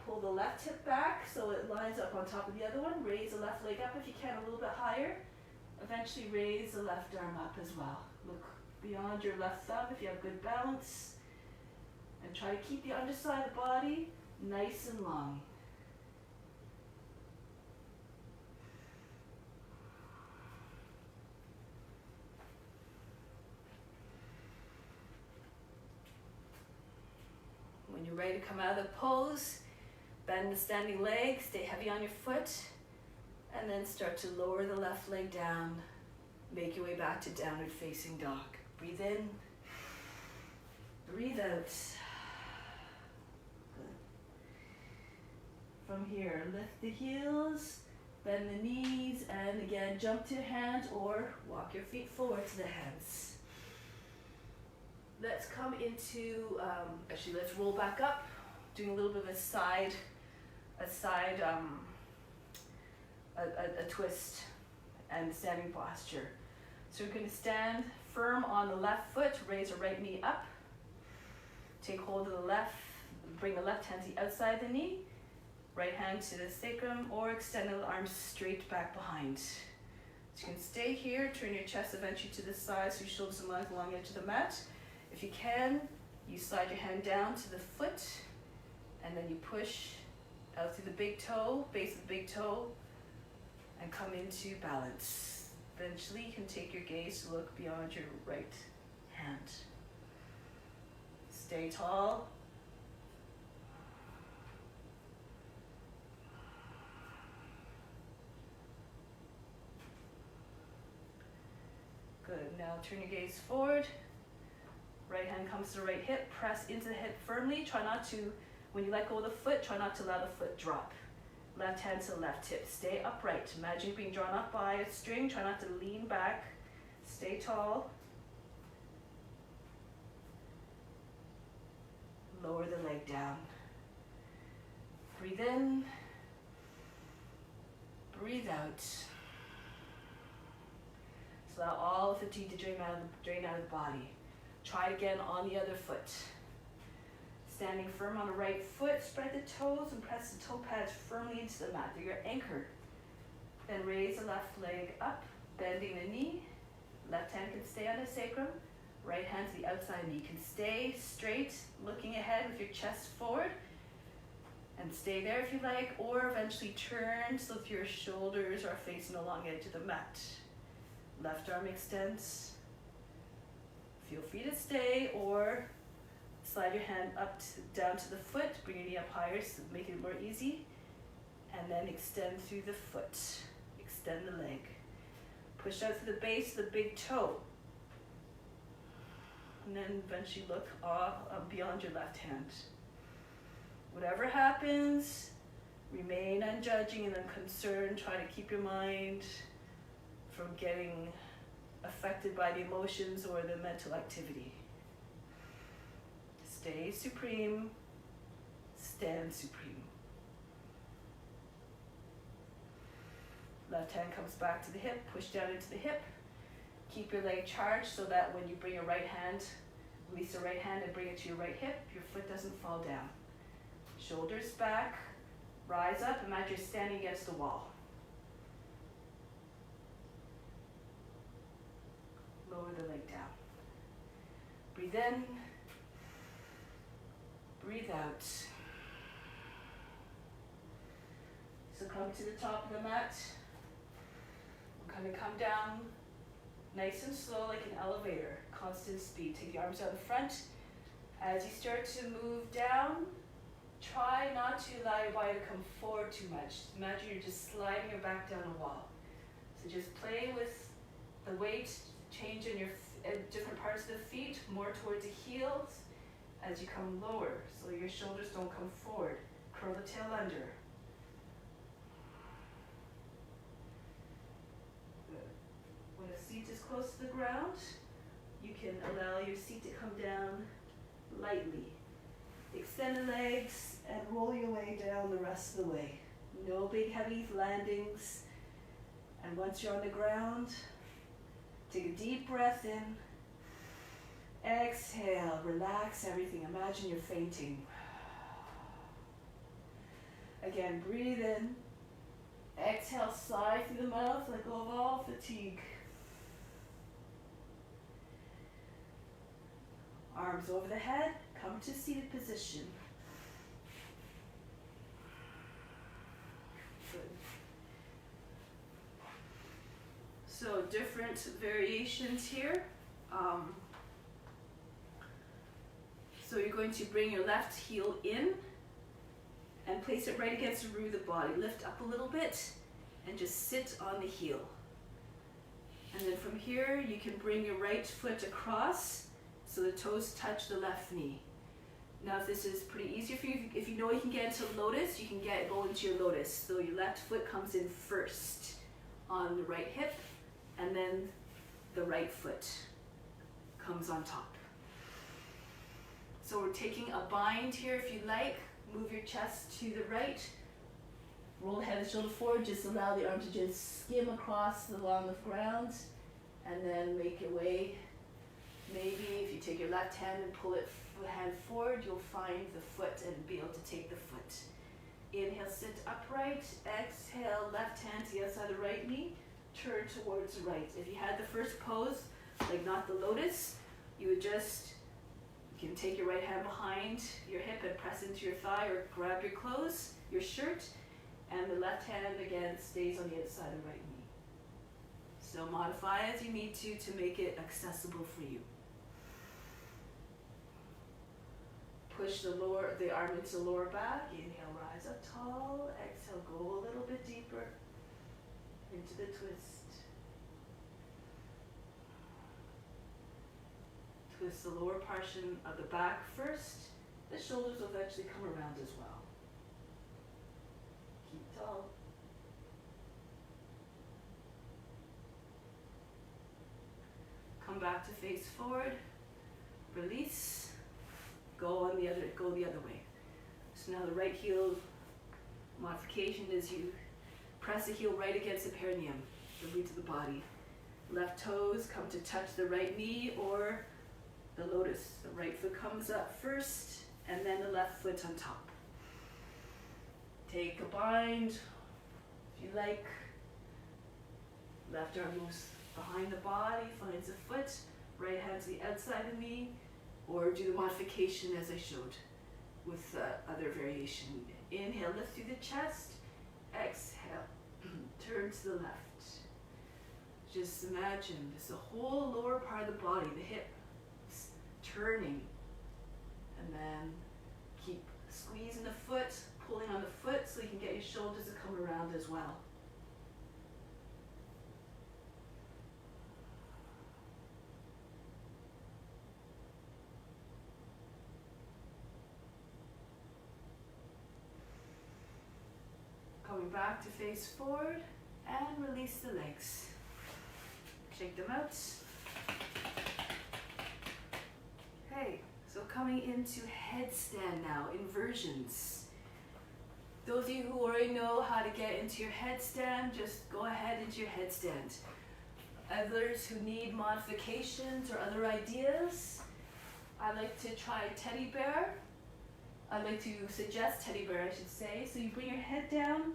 Pull the left hip back so it lines up on top of the other one. Raise the left leg up if you can a little bit higher. Eventually raise the left arm up as well. Look beyond your left thumb if you have good balance. And try to keep the underside of the body nice and long. When you're ready to come out of the pose, bend the standing leg, stay heavy on your foot, and then start to lower the left leg down. Make your way back to downward facing dog. Breathe in, breathe out. Good. From here, lift the heels, bend the knees, and again, jump to your hand or walk your feet forward to the hands. Let's come into, actually let's roll back up, doing a little bit of a twist and standing posture. So we're going to stand firm on the left foot, raise the right knee up, take hold of the left, bring the left hand to the outside the knee, right hand to the sacrum, or extend the arms straight back behind. So you can stay here, turn your chest eventually to the side so your shoulders align along the edge of the mat. If you can, you slide your hand down to the foot, and then you push out through the big toe, base of the big toe, and come into balance. Eventually, you can take your gaze to look beyond your right hand. Stay tall. Good. Now turn your gaze forward. Right hand comes to the right hip, press into the hip firmly. Try not to, when you let go of the foot, try not to allow the foot drop. Left hand to the left hip. Stay upright. Imagine you're being drawn up by a string. Try not to lean back. Stay tall. Lower the leg down. Breathe in. Breathe out. So allow all fatigue to drain out of the body. Try it again on the other foot. Standing firm on the right foot, spread the toes and press the toe pads firmly into the mat. They're your anchor. Then raise the left leg up, bending the knee. Left hand can stay on the sacrum. Right hand to the outside knee. Can stay straight, looking ahead with your chest forward. And stay there if you like, or eventually turn so if your shoulders are facing the long edge of the mat. Left arm extends. Feel free to stay, or slide your hand up down to the foot, bring your knee up higher so make it more easy. And then extend through the foot. Extend the leg. Push out to the base of the big toe. And then eventually look off beyond your left hand. Whatever happens, remain unjudging and unconcerned. Try to keep your mind from getting affected by the emotions or the mental activity. Stay supreme, stand supreme. Left hand comes back to the hip, push down into the hip. Keep your leg charged so that when you bring your right hand, release the right hand and bring it to your right hip, your foot doesn't fall down. Shoulders back, rise up, imagine you're standing against the wall. Lower the leg down. Breathe in, breathe out. So come to the top of the mat. We're going to come down nice and slow like an elevator, constant speed. Take the arms out in front. As you start to move down, try not to allow your body to come forward too much. Imagine you're just sliding your back down a wall. So just play with the weight, change in your different parts of the feet, more towards the heels as you come lower, so your shoulders don't come forward. Curl the tail under. Good. When the seat is close to the ground, you can allow your seat to come down lightly. Extend the legs and roll your way down the rest of the way. No big heavy landings. And once you're on the ground, take a deep breath in. Exhale, relax everything. Imagine you're fainting. Again, breathe in. Exhale, sigh through the mouth, let go of all fatigue. Arms over the head, come to seated position. Good. So different variations here. So you're going to bring your left heel in and place it right against the root of the body. Lift up a little bit and just sit on the heel. And then from here, you can bring your right foot across so the toes touch the left knee. Now if this is pretty easy for you, if you know you can get into lotus, you can go into your lotus. So your left foot comes in first on the right hip, and then the right foot comes on top. So we're taking a bind here if you like. Move your chest to the right. Roll the head and shoulder forward. Just allow the arm to just skim across along the ground, and then make your way. Maybe if you take your left hand and pull it hand forward, you'll find the foot and be able to take the foot. Inhale, sit upright. Exhale, left hand to the outside of the right knee. Turn towards the right. If you had the first pose, like not the lotus, you would just, you can take your right hand behind your hip and press into your thigh, or grab your clothes, your shirt, and the left hand again stays on the outside of the right knee. So modify as you need to make it accessible for you. Push the arm into the lower back. Inhale, rise up tall. Exhale, go a little bit deeper into the twist. twist the lower portion of the back first. The shoulders will eventually come around as well. Keep tall. Come back to face forward. Release. Go the other way. So now the right heel modification is you press the heel right against the perineum, the root of the body. Left toes come to touch the right knee or the lotus. The right foot comes up first and then the left foot on top. Take a bind, if you like. Left arm moves behind the body, finds the foot. Right hand's the outside of the knee. Or do the modification as I showed with other variation. Inhale, lift through the chest. Exhale, turn to the left. Just imagine this the whole lower part of the body, the hips turning. And then keep squeezing the foot, pulling on the foot so you can get your shoulders to come around as well. Coming back to face forward and release the legs. Shake them out. Okay, so coming into headstand now, inversions. Those of you who already know how to get into your headstand, just go ahead into your headstand. Others who need modifications or other ideas, I like to try teddy bear. I like to suggest teddy bear, I should say. So you bring your head down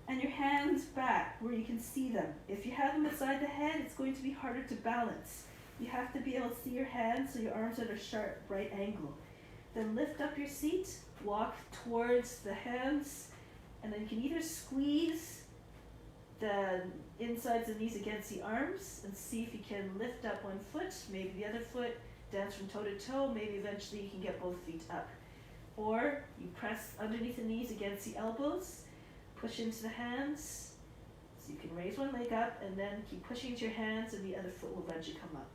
and your hands back where you can see them. If you have them beside the head, it's going to be harder to balance. You have to be able to see your hands so your arms are at a sharp right angle. Then lift up your seat, walk towards the hands, and then you can either squeeze the insides of the knees against the arms and see if you can lift up one foot, maybe the other foot, dance from toe to toe, maybe eventually you can get both feet up. Or you press underneath the knees against the elbows, push into the hands, so you can raise one leg up and then keep pushing into your hands and the other foot will eventually come up.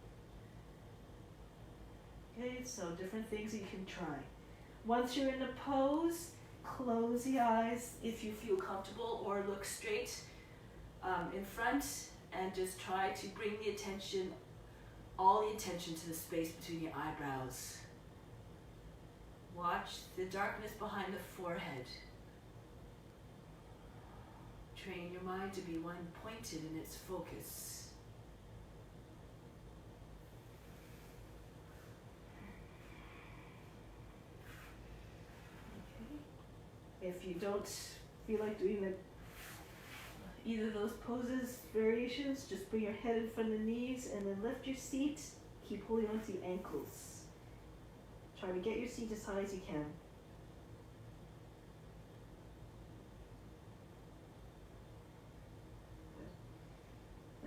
Okay, so different things that you can try. Once you're in a pose, close the eyes if you feel comfortable or look straight in front and just try to bring the attention, all the attention to the space between your eyebrows. Watch the darkness behind the forehead. Train your mind to be one pointed in its focus. Okay. If you don't feel like doing either of those poses, variations, just bring your head in front of the knees and then lift your seat. Keep holding onto the ankles. Try to get your seat as high as you can.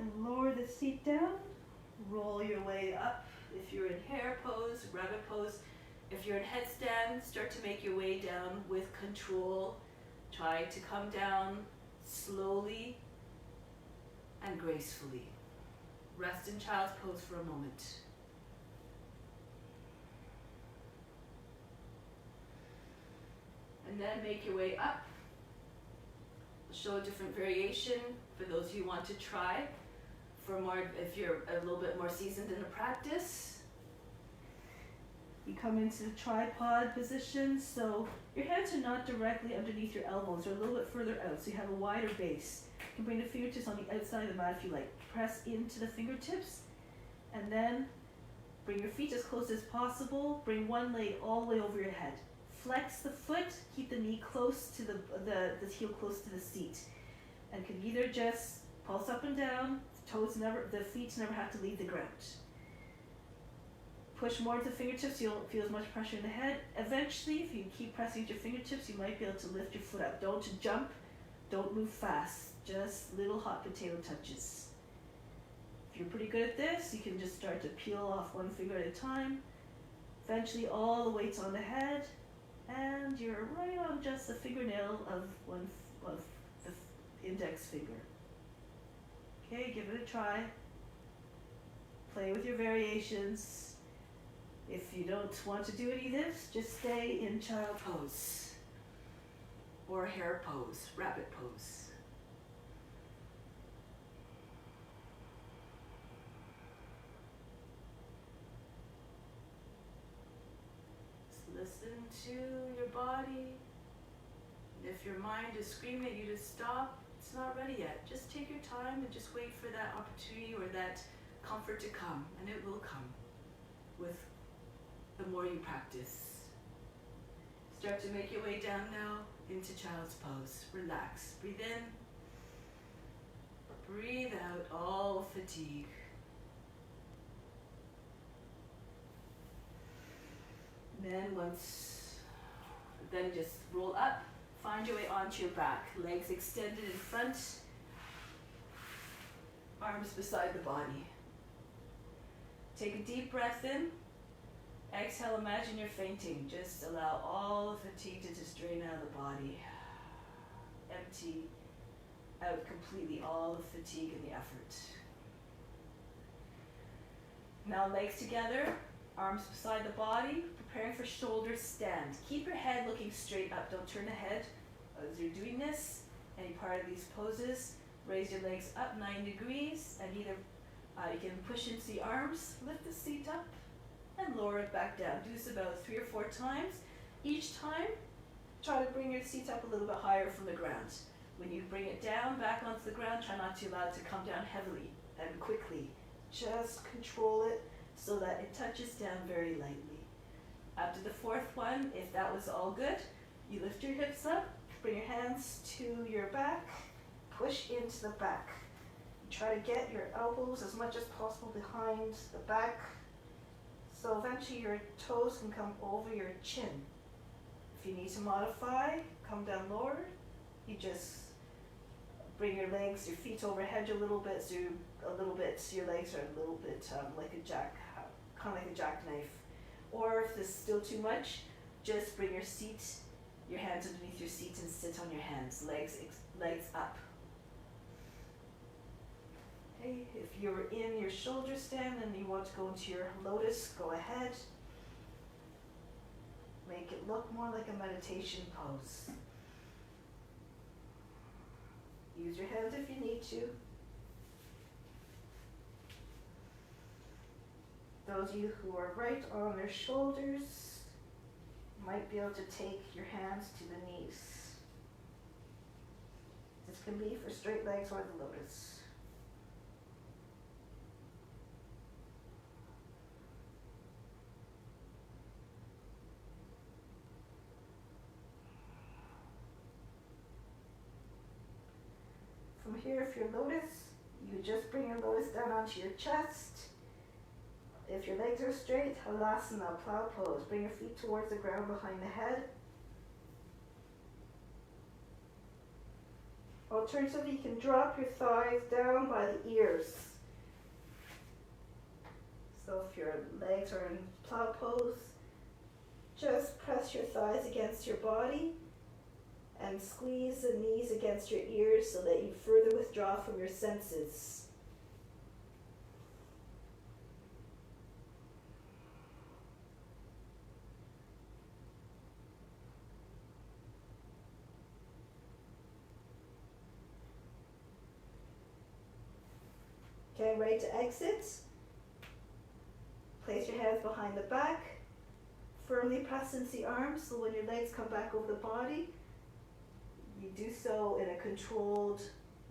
And lower the seat down. Roll your way up. If you're in hare pose, rabbit pose. If you're in headstand, start to make your way down with control. Try to come down slowly and gracefully. Rest in child's pose for a moment. And then make your way up. I'll show a different variation for those of you who want to try. For more, if you're a little bit more seasoned in the practice. You come into the tripod position, so your hands are not directly underneath your elbows, they're a little bit further out, so you have a wider base. You can bring the fingertips on the outside of the mat if you like. Press into the fingertips, and then bring your feet as close as possible. Bring one leg all the way over your head. Flex the foot, keep the knee close to the heel close to the seat. And can either just pulse up and down, the feet never have to leave the ground. Push more into the fingertips, you don't feel as much pressure in the head. Eventually, if you keep pressing with your fingertips, you might be able to lift your foot up. Don't jump, don't move fast, just little hot potato touches. If you're pretty good at this, you can just start to peel off one finger at a time. Eventually, all the weight's on the head, and you're right on just the fingernail of the index finger. Okay, give it a try. Play with your variations. If you don't want to do any of this, just stay in child pose or hare pose, rabbit pose. Listen to your body. If your mind is screaming at you to stop, it's not ready yet. Just take your time and just wait for that opportunity or that comfort to come, and it will come with the more you practice. Start to make your way down now into child's pose. Relax. Breathe in. Breathe out all fatigue. Then just roll up, find your way onto your back, legs extended in front, arms beside the body. Take a deep breath in, exhale, imagine you're fainting. Just allow all the fatigue to just drain out of the body. Empty out completely all the fatigue and the effort. Now legs together, arms beside the body, preparing for shoulder stand. Keep your head looking straight up. Don't turn the head as you're doing this. Any part of these poses, raise your legs up 9 degrees, and either you can push into the arms, lift the seat up, and lower it back down. Do this about 3 or 4 times. Each time, try to bring your seat up a little bit higher from the ground. When you bring it down, back onto the ground, try not to allow it to come down heavily and quickly. Just control it so that it touches down very lightly. After the 4th one, if that was all good, you lift your hips up, bring your hands to your back, push into the back. Try to get your elbows as much as possible behind the back, so eventually your toes can come over your chin. If you need to modify, come down lower, you just bring your legs, your feet overhead a little bit, so your legs are a little bit like a kind of like a jackknife. Or if this is still too much, just bring your seat, your hands underneath your seat and sit on your hands, legs up. Okay, if you're in your shoulder stand and you want to go into your lotus, go ahead. Make it look more like a meditation pose. Use your hands if you need to. Those of you who are right on their shoulders might be able to take your hands to the knees. This can be for straight legs or the lotus. From here, if you're lotus, you just bring your lotus down onto your chest. If your legs are straight, halasana, plow pose. Bring your feet towards the ground behind the head. Alternatively, you can drop your thighs down by the ears. So if your legs are in plow pose, just press your thighs against your body and squeeze the knees against your ears so that you further withdraw from your senses. Okay, ready to exit. Place your hands behind the back. Firmly press into the arms so when your legs come back over the body, you do so in a controlled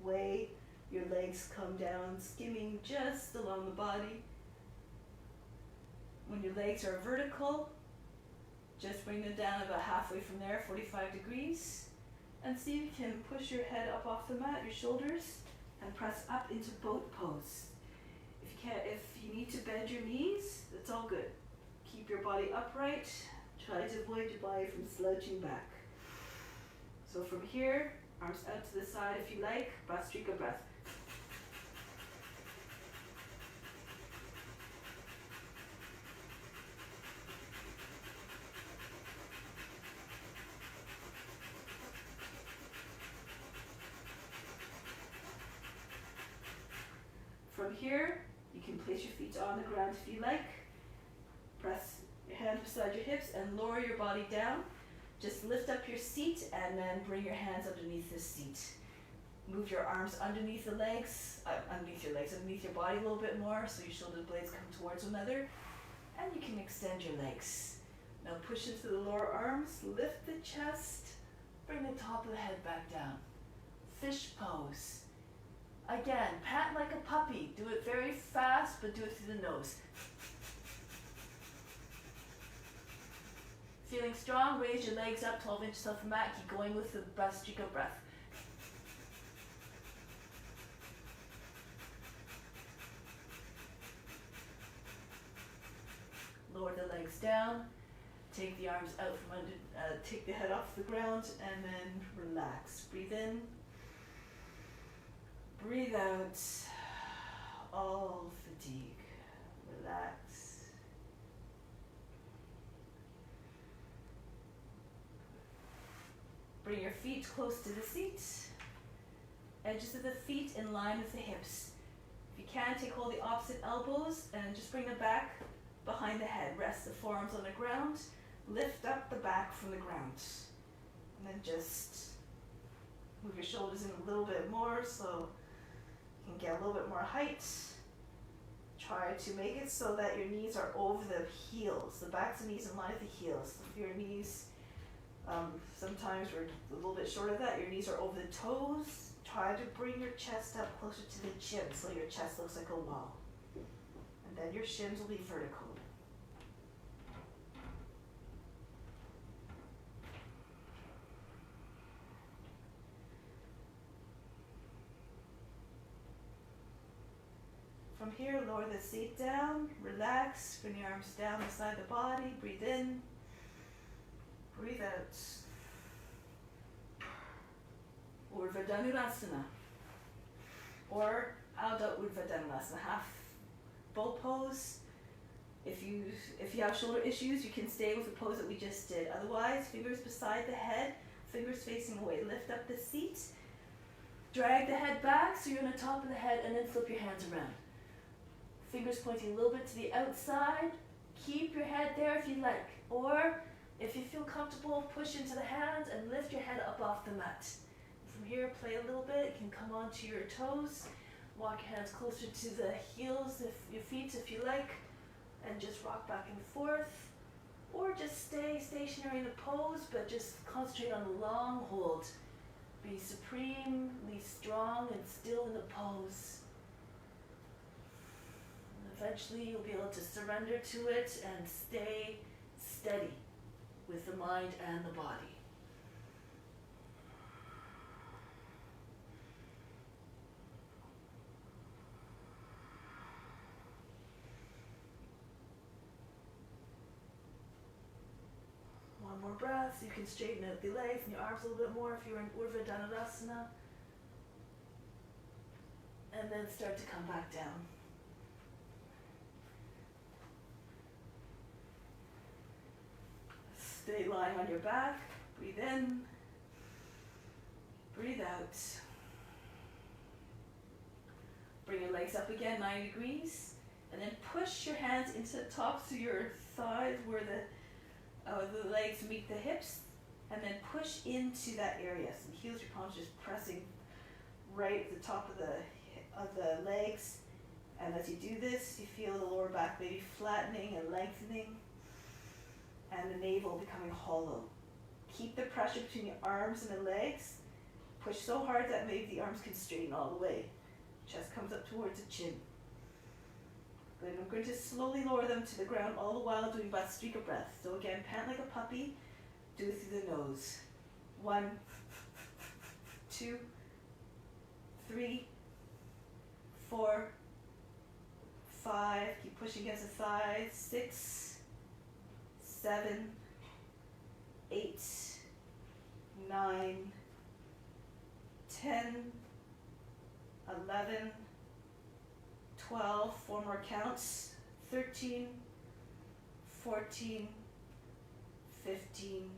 way. Your legs come down, skimming just along the body. When your legs are vertical, just bring them down about halfway from there, 45 degrees. And see if you can push your head up off the mat, your shoulders, and press up into boat pose. If you need to bend your knees, that's all good. Keep your body upright. Try to avoid your body from slouching back. So from here, arms out to the side if you like, Bhastrika breath. From here, you can place your feet on the ground if you like. Press hands beside your hips and lower your body down. Just lift up your seat and then bring your hands underneath the seat. Move your arms underneath the legs, underneath your body a little bit more so your shoulder blades come towards one another. And you can extend your legs. Now push into the lower arms, lift the chest, bring the top of the head back down. Fish pose. Again, pat like a puppy. Do it very fast, but do it through the nose. Feeling strong, raise your legs up 12 inches off the mat. Keep going with the breath, streak of breath. Lower the legs down. Take the arms out from under, take the head off the ground and then relax. Breathe in. Breathe out. All fatigue. Relax. Bring your feet close to the seat. Edges of the feet in line with the hips. If you can, take hold of the opposite elbows and just bring them back behind the head. Rest the forearms on the ground. Lift up the back from the ground. And then just move your shoulders in a little bit more so you can get a little bit more height. Try to make it so that your knees are over the heels. The backs of the knees in line with the heels. If your knees, sometimes we're a little bit short of that, your knees are over the toes. Try to bring your chest up closer to the chin so your chest looks like a wall. And then your shins will be vertical. From here, lower the seat down, relax, bring your arms down beside the body, breathe in, breathe out. Urdhva Dhanurasana, or Adho Urdhva Dhanurasana, half bow pose. If you have shoulder issues, you can stay with the pose that we just did. Otherwise, fingers beside the head, fingers facing away. Lift up the seat, drag the head back so you're on the top of the head, and then flip your hands around. Fingers pointing a little bit to the outside. Keep your head there if you like. Or, if you feel comfortable, push into the hands and lift your head up off the mat. From here, play a little bit. You can come onto your toes. Walk your hands closer to the heels, your feet if you like. And just rock back and forth. Or just stay stationary in the pose, but just concentrate on the long hold. Be supremely strong and still in the pose. Eventually you'll be able to surrender to it and stay steady with the mind and the body. One more breath. You can straighten out the legs and your arms a little bit more if you're in Urdhva Dhanurasana. And then start to come back down. Stay lying on your back. Breathe in. Breathe out. Bring your legs up again, 90 degrees. And then push your hands into the tops of your thighs where the legs meet the hips. And then push into that area. So the heels of your palms just pressing right at the top of the legs. And as you do this, you feel the lower back maybe flattening and lengthening. And the navel becoming hollow. Keep the pressure between your arms and the legs. Push so hard that maybe the arms can straighten all the way. Chest comes up towards the chin. Good. I'm going to slowly lower them to the ground, all the while doing Bhastrika breath. So again, pant like a puppy. Do it through the nose. 1, 2, 3, 4, 5. Keep pushing against the thighs. 6, 7, 8, 9, 10, 11, 12, 4 more counts, 13, 14, 15,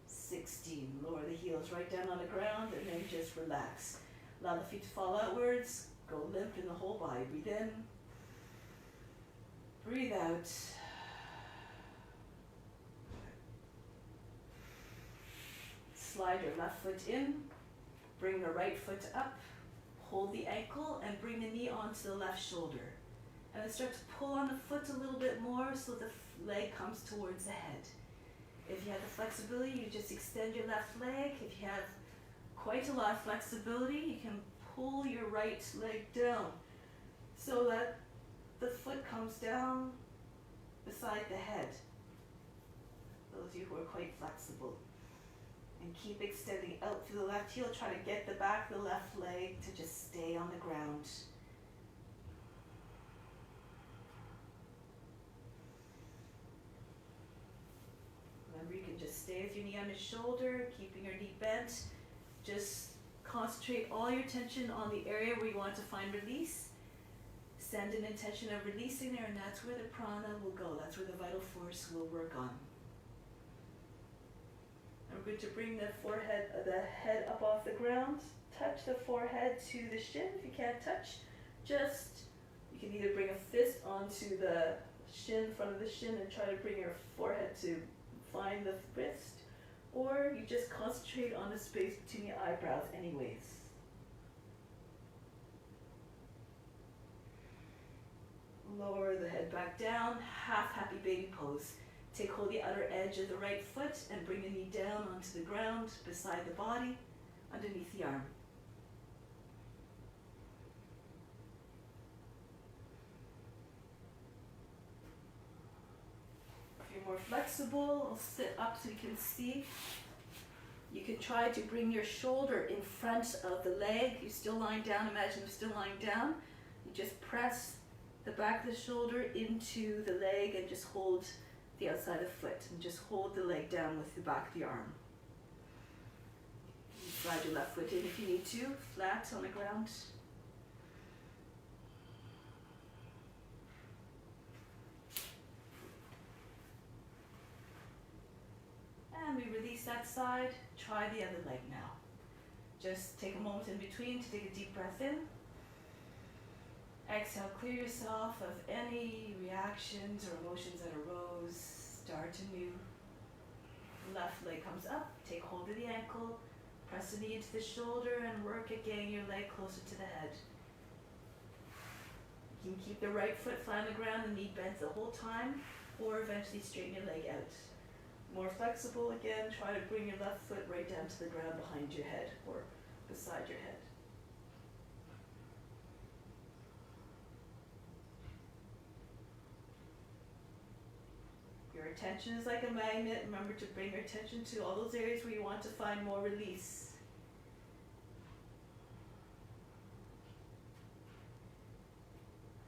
16. Lower the heels right down on the ground and then just relax. Allow the feet to fall outwards, go limp in the whole body. Breathe in, breathe out. slide your left foot in, bring the right foot up, hold the ankle, and bring the knee onto the left shoulder. And then start to pull on the foot a little bit more so the leg comes towards the head. If you have the flexibility, you just extend your left leg. If you have quite a lot of flexibility, you can pull your right leg down so that the foot comes down beside the head. Those of you who are quite flexible. And keep extending out through the left heel. Try to get the back of the left leg to just stay on the ground. Remember, you can just stay with your knee on your shoulder, keeping your knee bent. Just concentrate all your attention on the area where you want to find release. Send an intention of releasing there, and that's where the prana will go. That's where the vital force will work on. And we're going to bring the head up off the ground. Touch the forehead to the shin. If you can't touch, you can either bring a fist onto the shin, front of the shin, and try to bring your forehead to find the wrist, or you just concentrate on the space between your eyebrows anyways. Lower the head back down, half happy baby pose. Take hold of the outer edge of the right foot and bring the knee down onto the ground beside the body, underneath the arm. If you're more flexible, I'll sit up so you can see. You can try to bring your shoulder in front of the leg. You're still lying down. Imagine you're still lying down. You just press the back of the shoulder into the leg and just hold the outside of the foot. And just hold the leg down with the back of the arm. You slide your left foot in if you need to, flat on the ground. And we release that side. Try the other leg now. Just take a moment in between to take a deep breath in. Exhale, clear yourself of any reactions or emotions that arose. Start anew. Left leg comes up. Take hold of the ankle. Press the knee into the shoulder and work at getting your leg closer to the head. You can keep the right foot flat on the ground, the knee bends the whole time, or eventually straighten your leg out. More flexible again, try to bring your left foot right down to the ground behind your head or beside your head. Your attention is like a magnet. Remember to bring your attention to all those areas where you want to find more release.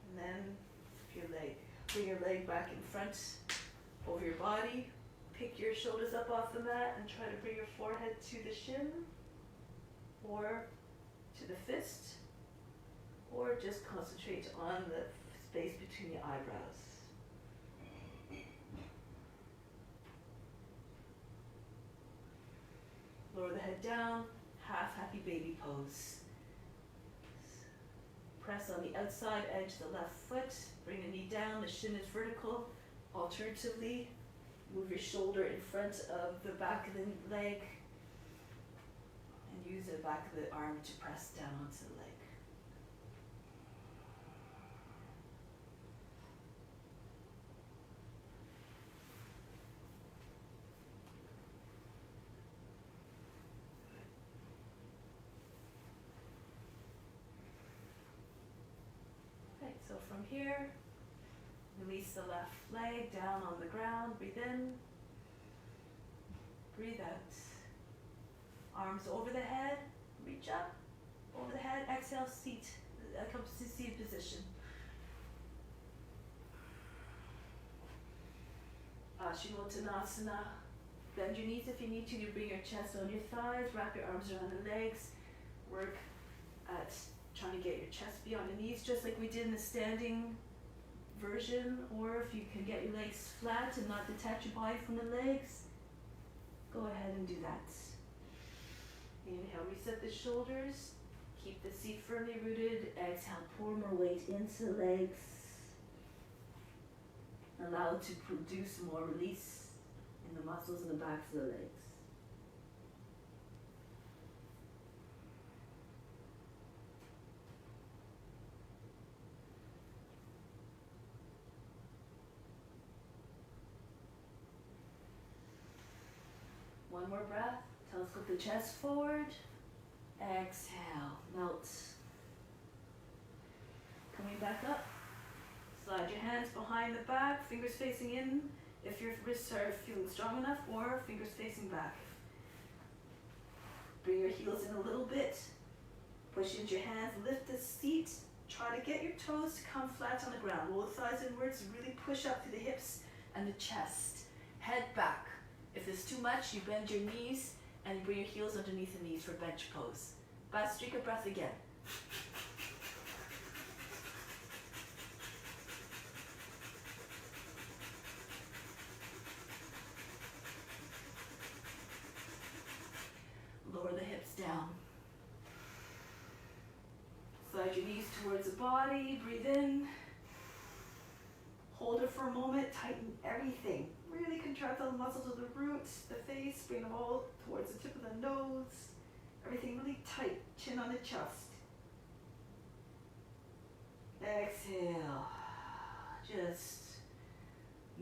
And then bring your leg back in front over your body. Pick your shoulders up off the mat and try to bring your forehead to the shin or to the fist, or just concentrate on the space between your eyebrows. Lower the head down, half happy baby pose. Press on the outside edge of the left foot, bring the knee down, the shin is vertical. Alternatively, move your shoulder in front of the back of the leg and use the back of the arm to press down onto the leg. Okay, so from here, release the left leg down on the ground. Breathe in. Breathe out. Arms over the head. Reach up. Over the head. Exhale, seat. Come to seated position. Ashinottanasana. Bend your knees if you need to. You bring your chest on your thighs. Wrap your arms around the legs. Work at trying to get your chest beyond the knees, just like we did in the standing version, or if you can get your legs flat and not detach your body from the legs, go ahead and do that. Inhale, reset the shoulders, keep the seat firmly rooted. Exhale, pour more weight into the legs. Allow it to produce more release in the muscles in the backs of the legs. One more breath. Telescope the chest forward. Exhale, melt. Coming back up. Slide your hands behind the back, fingers facing in if your wrists are feeling strong enough, or fingers facing back. Bring your heels in a little bit. Push into your hands, lift the seat. Try to get your toes to come flat on the ground. Roll the thighs inwards, really push up through the hips and the chest. Head back. If there's too much, you bend your knees and you bring your heels underneath the knees for bench pose. Bastrika breath again. Lower the hips down. Slide your knees towards the body. Breathe in. Hold it for a moment. Tighten everything. Really contract all the muscles of the roots, the face. Bring them all towards the tip of the nose. Everything really tight. Chin on the chest. Exhale. Just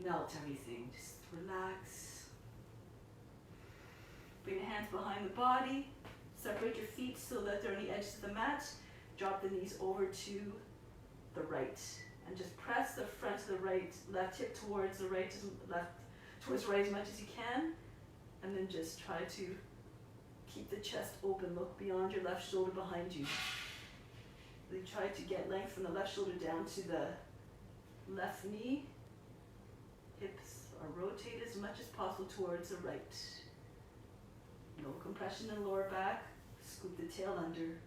melt everything. Just relax. Bring the hands behind the body. Separate your feet so that they're on the edges of the mat. Drop the knees over to the right. And just press the front of the left hip towards the right, towards right as much as you can. And then just try to keep the chest open. Look beyond your left shoulder behind you. Really try to get length from the left shoulder down to the left knee. Hips are rotated as much as possible towards the right. No compression in the lower back. Scoop the tail under.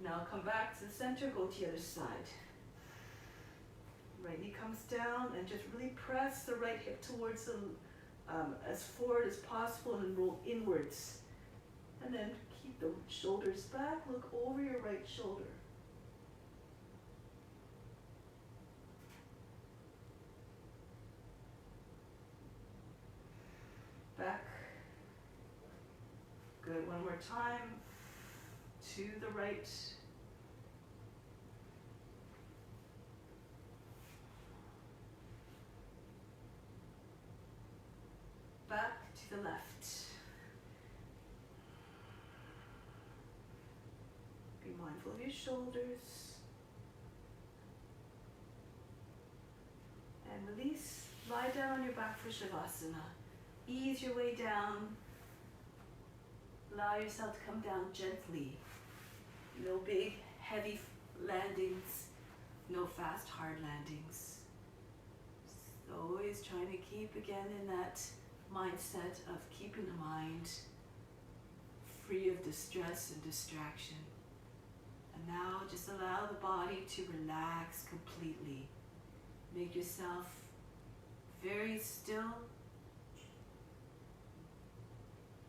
Now come back to the center, go to the other side. Right knee comes down and just really press the right hip towards the, as forward as possible and roll inwards. And then keep the shoulders back, look over your right shoulder. Back. Good, one more time. To the right. Back to the left. Be mindful of your shoulders. And release. Lie down on your back for Shavasana. Ease your way down. Allow yourself to come down gently. No big, heavy landings. No fast, hard landings. So always trying to keep again in that mindset of keeping the mind free of distress and distraction. And now just allow the body to relax completely. Make yourself very still.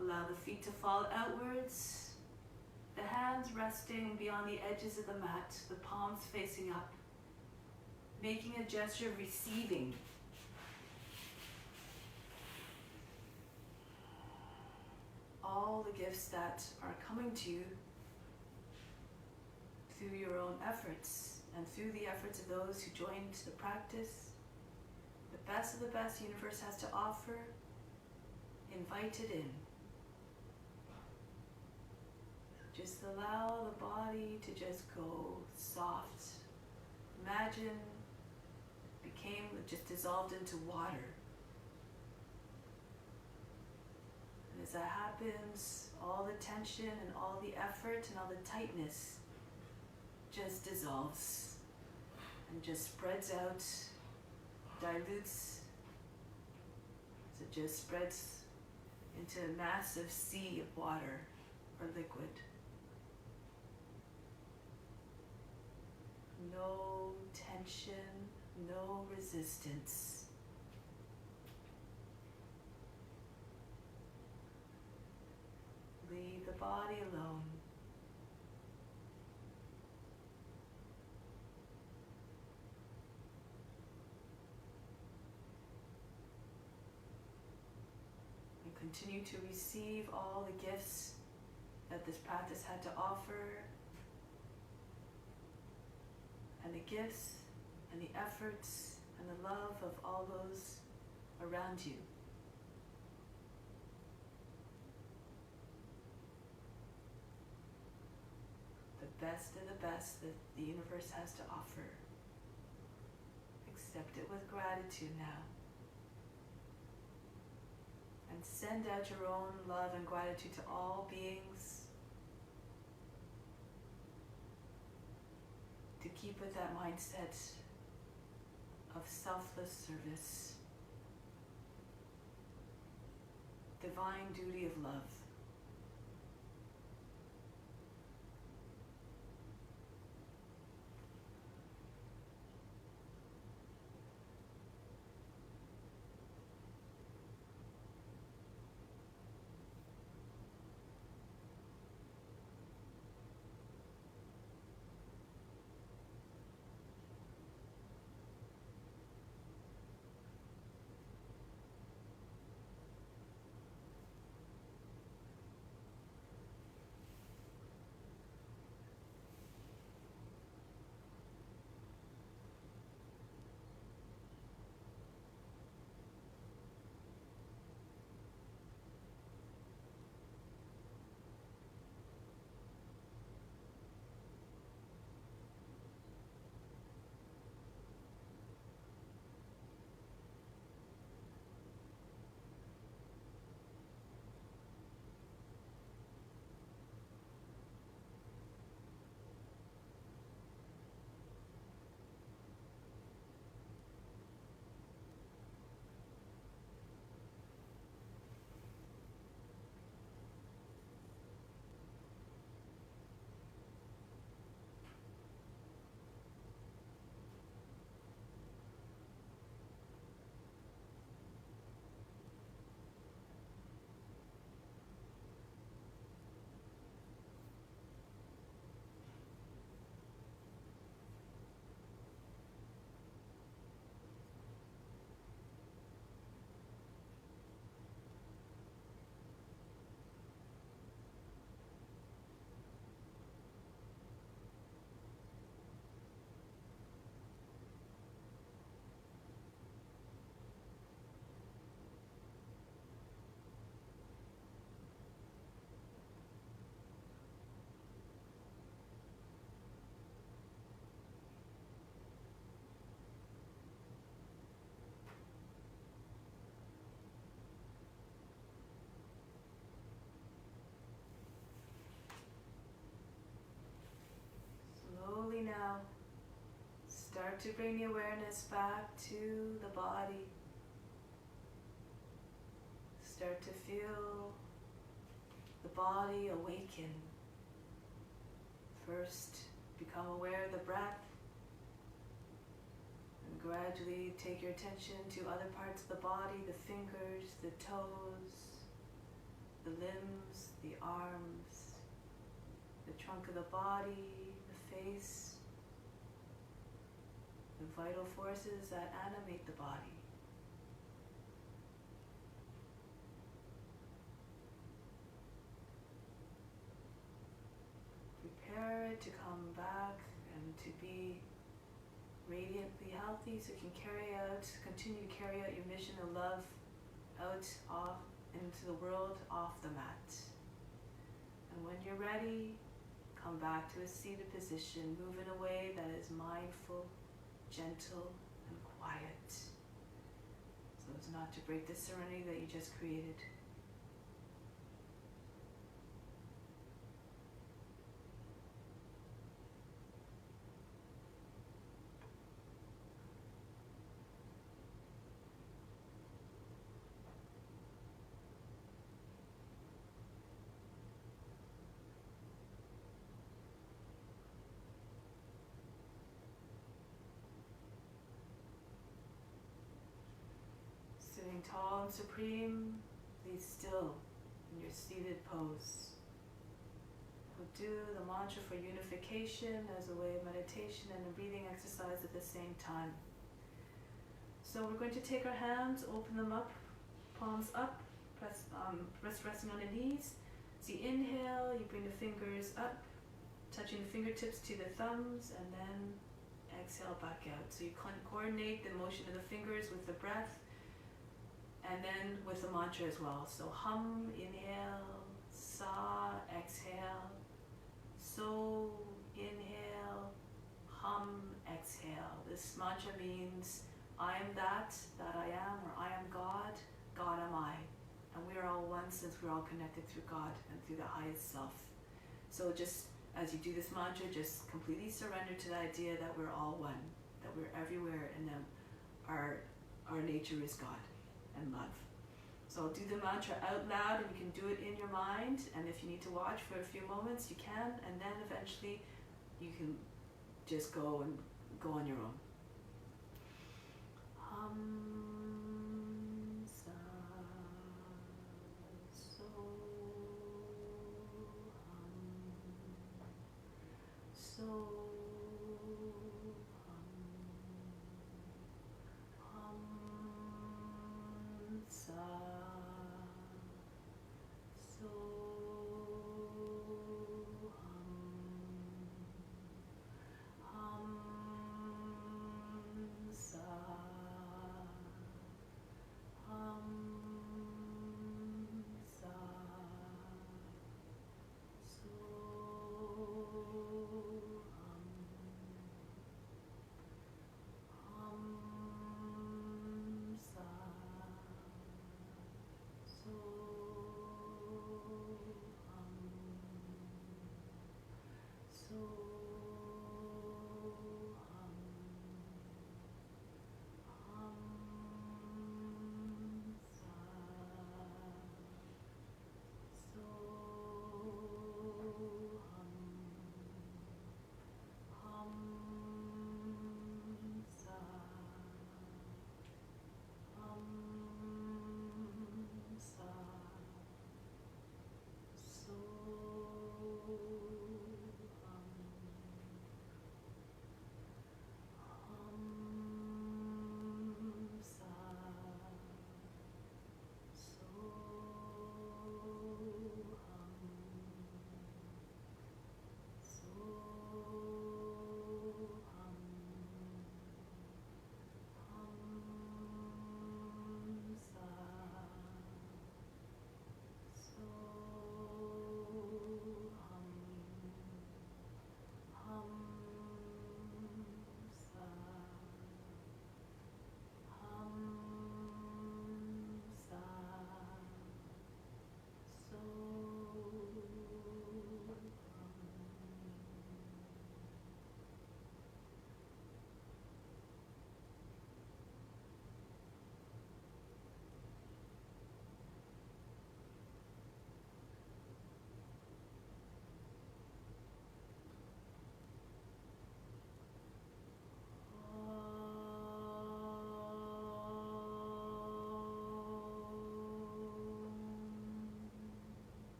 Allow the feet to fall outwards. The hands resting beyond the edges of the mat, the palms facing up. Making a gesture of receiving. All the gifts that are coming to you through your own efforts and through the efforts of those who joined the practice. The best of the best the universe has to offer. Invite it in. Just allow the body to just go soft. Imagine just dissolved into water. And as that happens, all the tension and all the effort and all the tightness just dissolves and just spreads out, dilutes, so it just spreads into a massive sea of water or liquid. No tension, no resistance. Leave the body alone. And continue to receive all the gifts that this practice had to offer, and the gifts and the efforts and the love of all those around you. The best of the best that the universe has to offer. Accept it with gratitude now. And send out your own love and gratitude to all beings. To keep with that mindset of selfless service. Divine duty of love. Slowly now, start to bring the awareness back to the body. Start to feel the body awaken. First, become aware of the breath, and gradually take your attention to other parts of the body, the fingers, the toes, the limbs, the arms, the trunk of the body, the face, the vital forces that animate the body. Prepare it to come back and to be radiantly healthy so you can continue to carry out your mission of love out, off, into the world, off the mat. And when you're ready, come back to a seated position, move in a way that is mindful, gentle, and quiet, so as not to break the serenity that you just created. Sitting tall and supreme, be still in your seated pose. We'll do the mantra for unification as a way of meditation and a breathing exercise at the same time. So we're going to take our hands, open them up, palms up, resting on the knees. So you inhale, you bring the fingers up, touching the fingertips to the thumbs, and then exhale back out. So you coordinate the motion of the fingers with the breath. and then with the mantra as well. So hum, inhale, sa, exhale, so, inhale, hum, exhale. This mantra means I am that I am, or I am God, God am I. And we are all one since we're all connected through God and through the highest self. So just as you do this mantra, just completely surrender to the idea that we're all one, that we're everywhere, and that our nature is God and love. So do the mantra out loud, and you can do it in your mind, and if you need to watch for a few moments, you can, and then eventually you can just go on your own. Hum, sa, so, hum, so, hum, sa, so, hum, sa, hum, sa, so, hum, sa, so, so,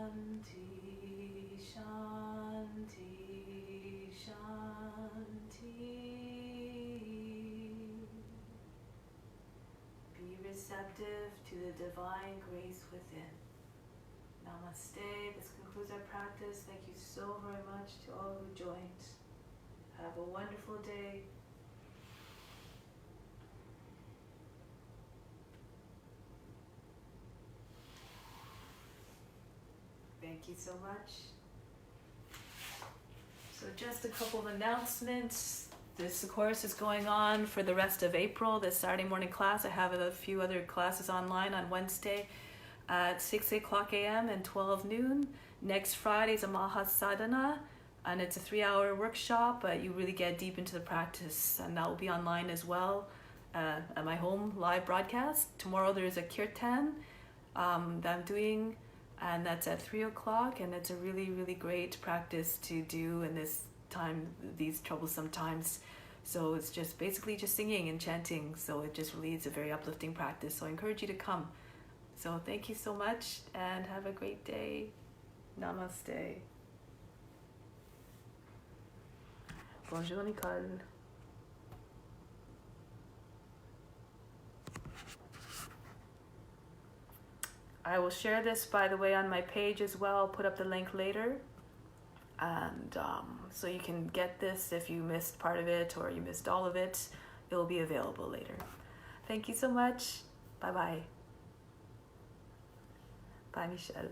Shanti, Shanti, Shanti. Be receptive to the divine grace within. Namaste. This concludes our practice. Thank you so very much to all who joined. Have a wonderful day. Thank you so much. So just a couple of announcements. This course is going on for the rest of April, the Saturday morning class. I have a few other classes online on Wednesday at 6 o'clock a.m. and 12 noon. Next Friday is a Mahasadhana, and it's a 3-hour workshop, but you really get deep into the practice, and that will be online as well at my home live broadcast. Tomorrow there is a kirtan that I'm doing, and that's at 3 o'clock, and it's a really, really great practice to do in this time, these troublesome times. So it's just basically just singing and chanting, so it just really is a very uplifting practice. So I encourage you to come. So thank you so much, and have a great day. Namaste. Bonjour, Nicole. I will share this, by the way, on my page as well. I'll put up the link later. And so you can get this if you missed part of it or you missed all of it. it will be available later. Thank you so much. Bye bye. Bye, Michelle.